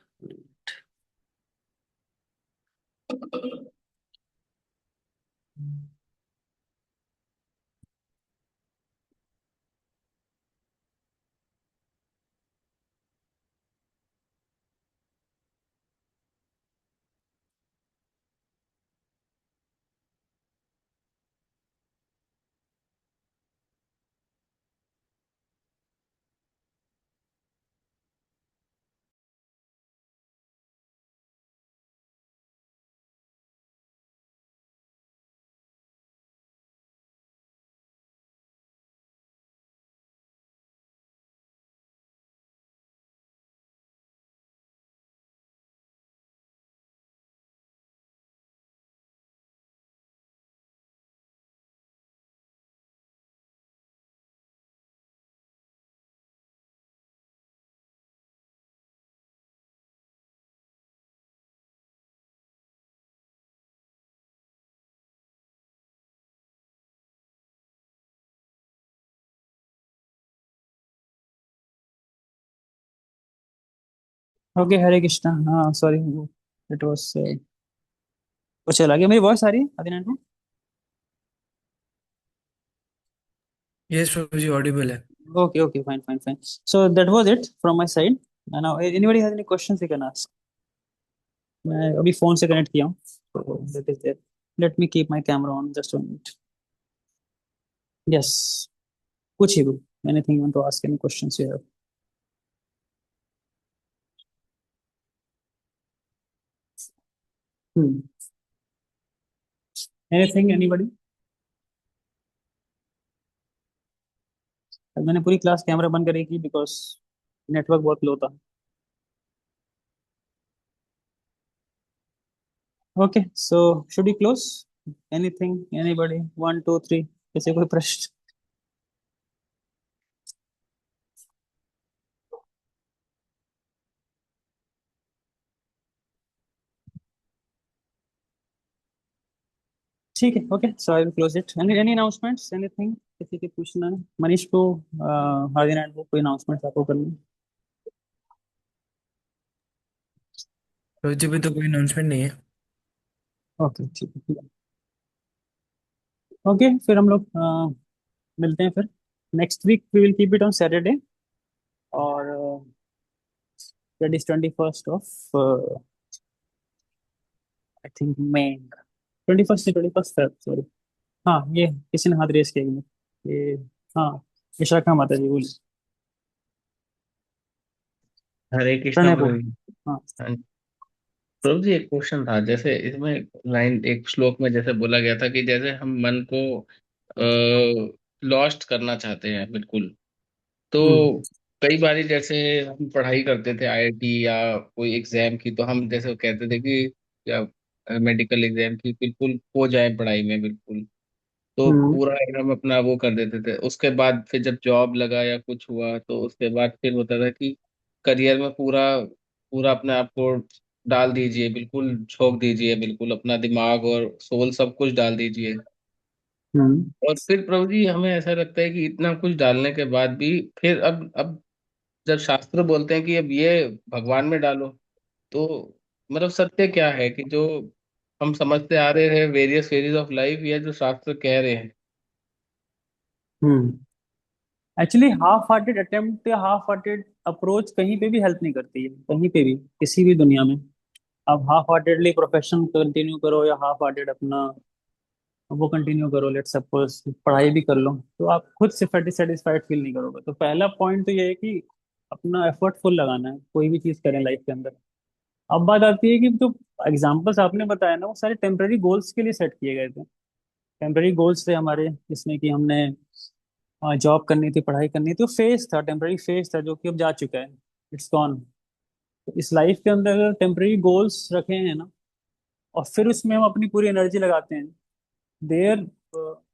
[SPEAKER 1] Okay, Hare Krishna. हाँ sorry, it was वो चला गया। मेरी voice आ रही है आदिनाथ में?
[SPEAKER 2] Yes प्रभु जी, Audible है।
[SPEAKER 1] Okay, okay, fine, fine, fine. So that was it from my side. Now, anybody has any questions, they can ask. मैं अभी फोन से कनेक्ट किया हूँ, so that is there. Let me keep my camera on just 1 minute. Yes, पूछिए गुरु, anything you want to ask, any questions you have. Hmm. Anything, anybody? अब मैंने पूरी class camera बंद करी की बिकॉज नेटवर्क बहुत लो था। Okay, so should we close? Anything, anybody, 1 2 3, किसी कोई प्रश्न? ठीक है, okay, so I will close it. Any any announcements, anything किसी के पूछना है? मनीष को, हार्दिन को कोई अनाउंसमेंट्स आपको करनी है?
[SPEAKER 2] तो जी भी तो कोई अनाउंसमेंट नहीं है।
[SPEAKER 1] ओके, ठीक है, ठीक है। ओके, फिर हम लोग मिलते हैं फिर next week. We will keep it on Saturday. और that is 21st of I think May. 21st से 21st, सॉरी। हाँ, ये किसी ने हाथ रेस किया ये। हाँ, विशाखा माता जी बोली।
[SPEAKER 3] हरे कृष्णा
[SPEAKER 1] प्रणय को।
[SPEAKER 3] प्रभु जी।
[SPEAKER 1] हाँ।
[SPEAKER 3] हाँ जी। प्रभु जी, एक क्वेश्चन था। जैसे इसमें लाइन, एक श्लोक में जैसे बोला गया था कि जैसे हम मन को लॉस्ट करना चाहते हैं बिल्कुल, तो
[SPEAKER 1] हम्म।
[SPEAKER 3] कई बारी जैसे हम पढ़ाई करते थे आईआईटी या कोई एग्जाम की, तो हम जैसे कहते थे कि या मेडिकल एग्जाम की बिल्कुल खो जाए पढ़ाई में बिल्कुल, तो
[SPEAKER 1] हम्म।
[SPEAKER 3] पूरा एकदम अपना वो कर देते थे। उसके बाद फिर जब जॉब लगा या कुछ हुआ तो उसके बाद फिर होता था कि करियर में पूरा पूरा अपने आप को डाल दीजिए, बिल्कुल झोंक दीजिए, बिल्कुल अपना दिमाग और सोल सब कुछ डाल दीजिए।
[SPEAKER 1] हम्म।
[SPEAKER 3] और फिर प्रभु जी, हमें ऐसा लगता है कि इतना कुछ डालने के बाद भी फिर अब जब शास्त्र बोलते हैं कि अब ये भगवान में डालो, तो मतलब सत्य क्या है कि जो हम समझते आ रहे हैं वेरियस फेजेस ऑफ लाइफ, या जो शास्त्र कह रहे हैं?
[SPEAKER 1] हम्म। एक्चुअली हाफ हार्टेड अटेम्प्ट या हाफ हार्टेड अप्रोच कहीं पे भी हेल्प नहीं करती है, कहीं पे भी, किसी भी दुनिया में। आप हाफ हार्टेडली प्रोफेशन कंटिन्यू करो या हाफ हार्टेड अपना वो कंटिन्यू करो, लेट सपोज पढ़ाई भी कर लो, तो आप खुद से सेटिस्फाइड फील नहीं करोगे। तो पहला पॉइंट तो ये है कि अपना एफर्ट फुल लगाना है, कोई भी चीज़ करें लाइफ के अंदर। अब बात आती है कि जो एग्जाम्पल्स आपने बताया ना, वो सारे टेम्पररी गोल्स के लिए सेट किए गए थे। टेम्पररी गोल्स थे हमारे, जिसमें कि हमने जॉब करनी थी, पढ़ाई करनी थी। तो फेज था, टेम्पररी फेज था, जो कि अब जा चुका है। It's gone. तो इस लाइफ के अंदर अगर टेम्पररी गोल्स रखे हैं ना, और फिर उसमें हम अपनी पूरी एनर्जी लगाते हैं, there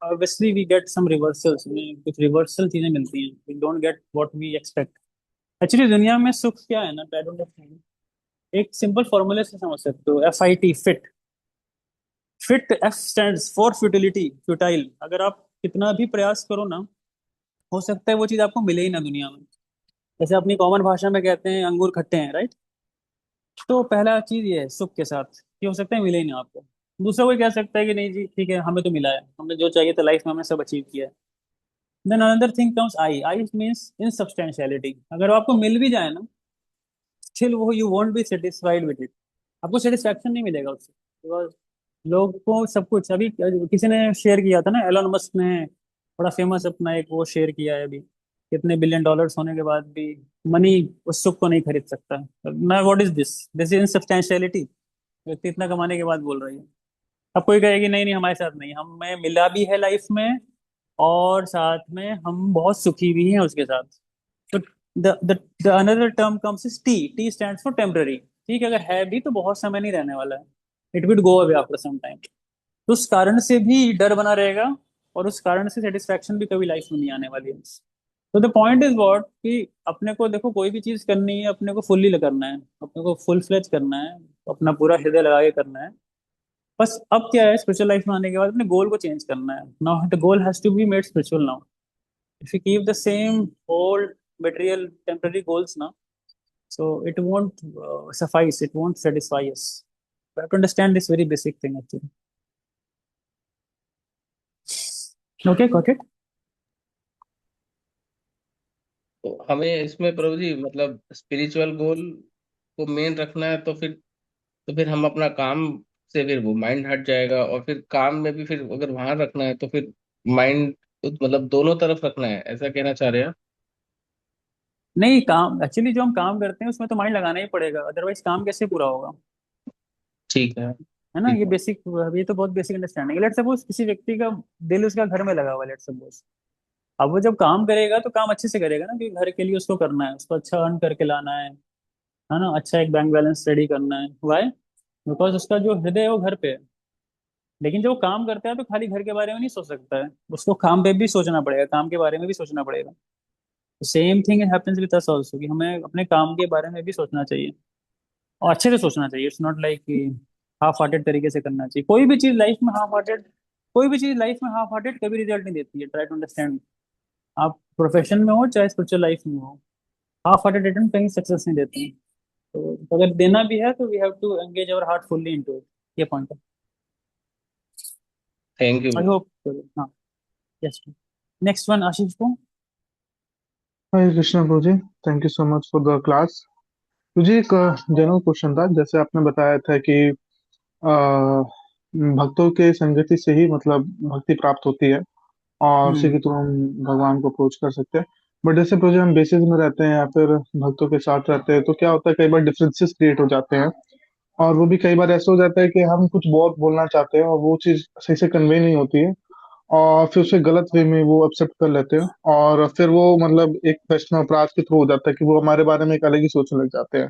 [SPEAKER 1] obviously we get some reversals, कुछ रिवर्सल चीजें मिलती हैं। We don't get what we expect. Actually दुनिया में सुख क्या है ना, आई डोंट अंडरस्टैंड। एक सिंपल फॉर्मूले से समझ सकते हो, FIT, fit. Fit, F stands for futility, futile. अगर आप कितना भी प्रयास करो ना, हो सकता है वो चीज आपको मिले ही ना दुनिया में। जैसे अपनी कॉमन भाषा में कहते हैं अंगूर खट्टे हैं, राइट? तो पहला चीज ये है सुख के साथ, कि हो सकता है मिले ही नहीं आपको। दूसरा कोई कह सकता है कि नहीं जी ठीक है, हमें तो मिला है, हमें जो चाहिए था लाइफ में हमने सब अचीव किया है। Then another thing comes I. I means insubstantiality. अगर आपको मिल भी जाए ना, स्टिल वो you won't be satisfied with it. आपको सेटिस्फैक्शन नहीं मिलेगा उससे, बिकॉज लोग को सब कुछ, अभी किसी ने शेयर किया था ना, एलन मस्क ने बड़ा फेमस अपना एक वो शेयर किया है अभी, कितने बिलियन डॉलर्स होने के बाद भी मनी उस सुख को नहीं खरीद सकता। मैं, what is this, this is insubstantiality. व्यक्ति इतना कमाने के बाद बोल रही है। अब कोई कहेगी नहीं नहीं, हमारे साथ नहीं, हमें मिला भी है लाइफ में, और साथ में हम बहुत सुखी भी हैं उसके साथ। तो the another term comes is T. T stands for temporary. ठीक है, अगर है भी तो बहुत समय नहीं रहने वाला है। It will go away after some time. तो उस कारण से भी डर बना रहेगा, और उस कारण से सेटिस्फैक्शन भी कभी लाइफ में नहीं आने वाली है। तो द पॉइंट इज व्हाट, कि अपने को देखो, कोई भी चीज करनी है अपने को फुल्ली करना है, अपने को फुल फ्लेज करना है, अपना पूरा हृदय लगा के करना है। बस अब क्या है, स्पिरिचुअल लाइफ में आने के बाद अपने गोल को चेंज करना है। Now the goal has to be made spiritual now. if you keep the same old material temporary goals now, so it won't suffice, it won't satisfy us. You have to understand this very basic thing actually. Okay, got it.
[SPEAKER 3] तो हमें इसमें प्रभु जी मतलब spiritual गोल को main रखना है, तो फिर हम अपना काम से फिर वो माइंड हट जाएगा, और फिर काम में भी फिर अगर वहां रखना है तो फिर माइंड, तो मतलब दोनों तरफ रखना है, ऐसा कहना चाह रहे हैं आप?
[SPEAKER 1] नहीं, काम एक्चुअली जो हम काम करते हैं उसमें तो माइंड लगाना ही पड़ेगा, अदरवाइज काम कैसे पूरा होगा?
[SPEAKER 3] ठीक है।
[SPEAKER 1] है ना,
[SPEAKER 3] ठीक
[SPEAKER 1] ये
[SPEAKER 3] है।
[SPEAKER 1] बेसिक, ये तो बहुत बेसिक अंडरस्टैंडिंग है। लेट सपोज किसी व्यक्ति का दिल उसका घर में लगा हुआ, लेट सपोज। अब वो जब काम करेगा तो काम अच्छे से करेगा ना, क्योंकि घर के लिए उसको करना है, उसको अच्छा अर्न करके लाना है ना, अच्छा एक बैंक बैलेंस रेडी करना है। वाई? बिकॉज उसका जो हृदय है वो घर पे है। लेकिन जब वो काम करता है तो खाली घर के बारे में नहीं सोच सकता है, उसको काम पे भी सोचना पड़ेगा, काम के बारे में भी सोचना पड़ेगा। Same thing happens with us also, कि हमें अपने काम के बारे में भी सोचना चाहिए, और अच्छे से सोचना चाहिए। इट्स नॉट लाइक कि हाफ हार्टेड तरीके से करना चाहिए कोई भी चीज लाइफ में। हाफ हार्टेड कोई भी चीज लाइफ में हाफ हार्टेड कभी रिजल्ट नहीं देती है, ट्राई टू अंडरस्टैंड। आप प्रोफेशन में हो चाहे स्पिरिचुअल लाइफ में हो, हाफ हार्टेड अटेम्प्ट कहीं सक्सेस नहीं देते हैं। तो अगर देना भी है तो we have to engage our heart fully into it. ये पॉइंट है।
[SPEAKER 3] Thank you.
[SPEAKER 1] I hope. हाँ। यस। नेक्स्ट वन आशीष को।
[SPEAKER 4] हरे कृष्णा प्रभु जी, thank you so much for the class. मुझे एक जनरल क्वेश्चन था। जैसे आपने बताया था कि भक्तों के संगति से ही मतलब भक्ति प्राप्त होती है और उसी के
[SPEAKER 1] हम्म।
[SPEAKER 4] थ्रू हम भगवान को अप्रोच कर सकते हैं। बट जैसे प्रभु जी हम बेसिस में रहते हैं या फिर भक्तों के साथ रहते हैं तो क्या होता है, कई बार डिफरेंसेस क्रिएट हो जाते हैं। और वो भी कई बार ऐसा हो जाता है कि हम कुछ बहुत बोलना चाहते हैं और वो चीज सही से कन्वे नहीं होती है, और फिर उसे गलत वे में वो एक्सेप्ट कर लेते हैं, और फिर वो मतलब एक वैष्णव अपराध के थ्रू हो जाता है कि वो हमारे बारे में एक अलग ही सोचने लग जाते हैं।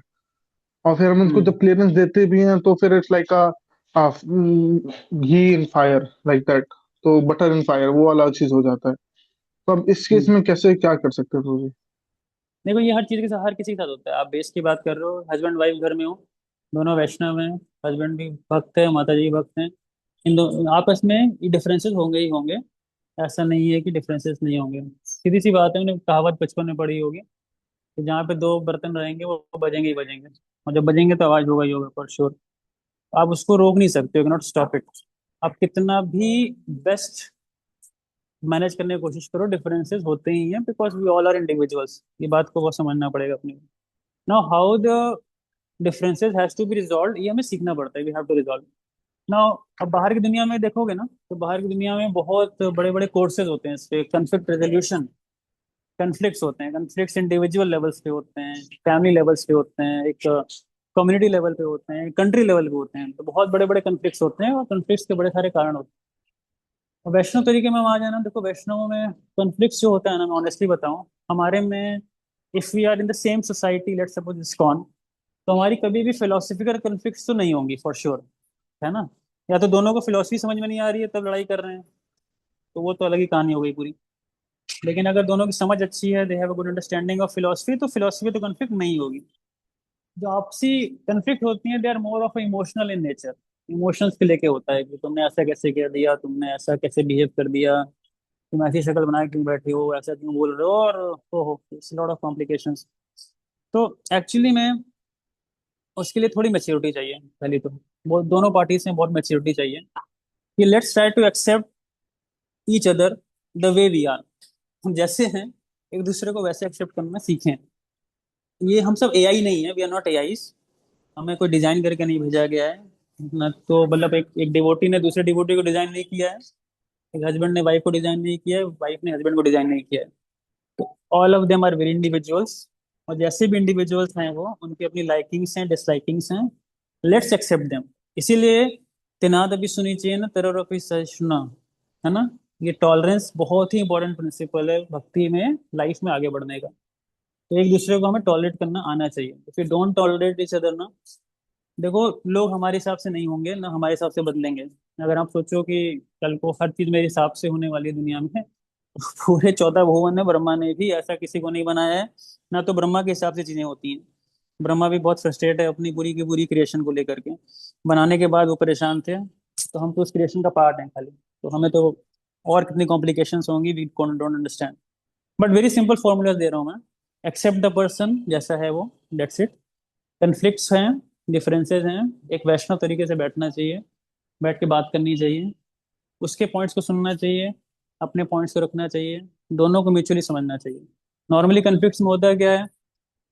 [SPEAKER 4] और फिर हम उनको
[SPEAKER 1] हम्म।
[SPEAKER 4] जब क्लियरेंस देते भी हैं तो फिर it's like a ghee in fire, like that. तो बटर इन फायर वो वाला चीज हो जाता है। तो अब इस केस
[SPEAKER 1] हम्म।
[SPEAKER 4] में कैसे क्या कर सकते हैं तो जी?
[SPEAKER 1] देखो ये हर चीज के साथ, हर किसी के साथ होता है। आप बेस की बात कर रहे हो, हस्बैंड वाइफ घर में हो, दोनों वैष्णव हैं, हस्बैंड भी भक्त है, माता जी भक्त हैं, इन दो आपस में ये डिफरेंसेस होंगे ही होंगे। ऐसा नहीं है कि डिफरेंसेस नहीं होंगे। सीधी सी बात है, मैंने कहावत बचपन में पढ़ी होगी कि जहाँ पे दो बर्तन रहेंगे वो बजेंगे ही बजेंगे, और जब बजेंगे तो आवाज होगा ही होगा फॉर श्योर। आप उसको रोक नहीं सकते, यू नॉट स्टॉप इट। आप कितना भी बेस्ट मैनेज करने की कोशिश करो, डिफरेंसेस होते ही हैं, because we all are individuals. ये बात को बहुत समझना पड़ेगा अपने। Now how the differences has to be resolve, ये हमें सीखना पड़ता है। We have to resolve. Now अब बाहर की दुनिया में देखोगे ना, तो बाहर की दुनिया में बहुत बड़े बड़े कोर्सेज होते हैं इस पे, कन्फ्लिक्ट रेजोल्यूशन। कन्फ्लिक्ट्स होते हैं, कन्फ्लिक्ट्स इंडिविजुअल लेवल्स पे होते हैं, फैमिली लेवल्स पे होते हैं, एक कम्युनिटी लेवल पे होते हैं, कंट्री लेवल पे होते हैं। तो बहुत बड़े बड़े कन्फ्लिक्ट्स होते हैं, और कन्फ्लिक्ट्स के बड़े सारे कारण होते हैं। वैष्णव तरीके में हम आ जाना, देखो वैष्णव में कन्फ्लिक्ट्स जो होता है ना, मैं ऑनेस्टली बताऊं, हमारे में, if we are in the same society, let's suppose ISKCON, तो हमारी कभी भी फिलोसफिकल कन्फ्लिक्ट्स तो नहीं होंगी फॉर श्योर, है ना। या तो दोनों को फिलोसफी समझ में नहीं आ रही है तब लड़ाई कर रहे हैं, तो वो तो अलग ही कहानी हो गई पूरी। लेकिन अगर दोनों की समझ अच्छी है, they have a good understanding of philosophy, तो फिलोसफी तो कन्फ्लिक्ट नहीं होगी। जो आपसी कन्फ्लिक्ट होती हैं, they are more of emotional in nature. Emotions के लेके होता है कि तुमने ऐसा कैसे कर दिया, तुमने ऐसा कैसे बिहेव कर दिया, तुम ऐसी शक्ल बना के क्यों बैठे हो, ऐसा क्यों बोल रहे हो, और हो इट्स लॉट ऑफ कॉम्प्लिकेशंस। तो एक्चुअली में उसके लिए थोड़ी मेच्योरिटी चाहिए पहली तो। वो दोनों पार्टीज में बहुत मेच्योरिटी चाहिए कि let's try to accept each other the way we are. हम जैसे हैं एक दूसरे को वैसे एक्सेप्ट करना सीखें। ये हम सब एआई नहीं है, वी आर नॉट एआईज। हमें कोई डिजाइन करके नहीं भेजा गया है ना। तो मतलब एक डिवोटी ने दूसरे डिवोटी को डिजाइन नहीं किया है, एक हस्बैंड ने वाइफ को डिजाइन नहीं किया है, वाइफ ने हस्बैंड को डिजाइन नहीं किया है। तो all of them are very individuals, और जैसे भी इंडिविजुअल्स हैं वो, उनकी अपनी लाइकिंग्स हैं, डिसलाइकिंग्स हैं। Let's accept them. इसीलिए तेनाद अभी सुनी चाहिए ना, तरह अभी सहिष्णुना, है ना। ये टॉलरेंस बहुत ही इंपॉर्टेंट प्रिंसिपल है भक्ति में, लाइफ में आगे बढ़ने का। तो एक दूसरे को हमें टॉलरेट करना आना चाहिए। If you don't tolerate each other ना, देखो लोग हमारे हिसाब से नहीं होंगे ना, हमारे हिसाब से बदलेंगे। अगर आप सोचो कि कल को हर चीज मेरे हिसाब से होने वाली है दुनिया में, पूरे 14 भुवन में ब्रह्मा ने भी ऐसा किसी को नहीं बनाया है ना। तो ब्रह्मा के हिसाब से चीजें होती हैं। ब्रह्मा भी बहुत फ्रस्ट्रेट है अपनी पूरी की पूरी क्रिएशन को लेकर के। बनाने के बाद वो परेशान थे, तो हम तो उस क्रिएशन का पार्ट हैं खाली। तो हमें तो और कितनी कॉम्प्लिकेशंस होंगी, we don't understand. But very simple formula दे रहा हूँ मैं। एक्सेप्ट द पर्सन जैसा है वो, डेट्स इट। कन्फ्लिक्ट्स हैं, डिफरेंसेस हैं, एक वैष्णव तरीके से बैठना चाहिए, बैठ के बात करनी चाहिए, उसके पॉइंट्स को सुनना चाहिए, अपने पॉइंट्स को रखना चाहिए, दोनों को म्यूचुअली समझना चाहिए। नॉर्मली कन्फ्लिक्ट्स में होता क्या है,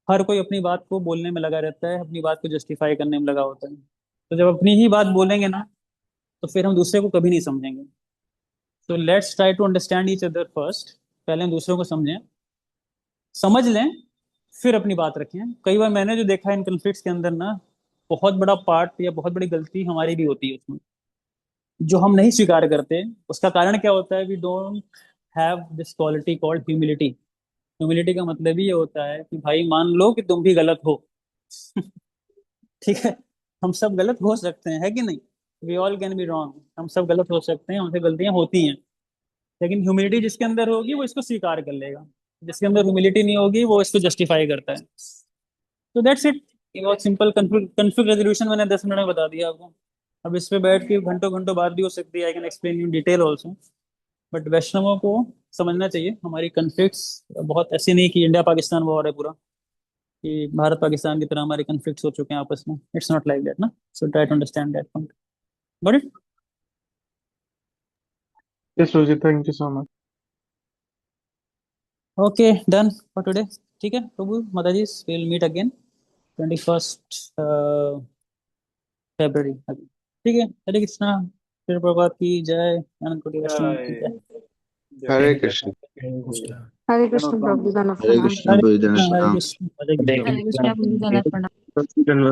[SPEAKER 1] हर कोई अपनी बात को बोलने में लगा रहता है, अपनी बात को जस्टिफाई करने में लगा होता है। तो जब अपनी ही बात बोलेंगे ना, तो फिर हम दूसरे को कभी नहीं समझेंगे। तो let's try to understand each other first. पहले हम दूसरों को समझें, समझ लें, फिर अपनी बात रखें। कई बार मैंने जो देखा है इन कन्फ्लिक्ट्स के अंदर ना, बहुत बड़ा पार्ट या बहुत बड़ी गलती हमारी भी होती है उसमें, जो हम नहीं स्वीकार करते। उसका कारण क्या होता है, we don't have this quality called humility. Humility का मतलब ही ये होता है कि भाई मान लो कि तुम भी गलत हो। ठीक है। हम सब गलत हो सकते हैं, है कि नहीं। We all can be wrong, हम सब गलत हो सकते हैं, हमसे गलतियां होती हैं। लेकिन ह्यूमिलिटी जिसके अंदर होगी वो इसको स्वीकार कर लेगा, जिसके अंदर ह्यूमिलिटी नहीं होगी वो इसको जस्टिफाई करता है। तो दैट्स इट। ये बहुत सिंपल कन्फ्लिक्ट रेजोल्यूशन मैंने 10 मिनट में बता दिया आपको। अब इस पे बैठ के घंटों घंटों बात भी हो सकती है, I can explain in detail also, but वैष्णवों को समझना चाहिए हमारी कन्फ्लिक्ट्स बहुत ऐसी नहीं कि इंडिया पाकिस्तान वॉर है पूरा, कि भारत पाकिस्तान की तरह हमारे कन्फ्लिक्ट्स हो चुके हैं आपस में। इट्स नॉट लाइक दैट ना, so try to understand that point. Got it?
[SPEAKER 4] Yes प्रभु जी, thank you so much.
[SPEAKER 1] Okay, done for today. ठीक है प्रभु माता जी, विल मीट अगेन 21 February अभी। ठीक है, हरे कृष्णा, फिर प्रभात की जय, अनंत कोटि वैष्णव की जय।
[SPEAKER 5] हरे कृष्ण।
[SPEAKER 2] कृष्णा।
[SPEAKER 6] हरे कृष्ण प्रभु जी का
[SPEAKER 5] हरे
[SPEAKER 6] प्रणाम।
[SPEAKER 5] कृष्ण
[SPEAKER 1] हरे
[SPEAKER 5] प्रभु जी,
[SPEAKER 1] कृष्णा, हरे
[SPEAKER 5] प्रणाम।
[SPEAKER 1] कृष्ण, हरे
[SPEAKER 3] हरे
[SPEAKER 1] कृष्ण।
[SPEAKER 6] हरे कृष्ण प्रभु जी का प्रणाम।
[SPEAKER 4] धन्यवाद।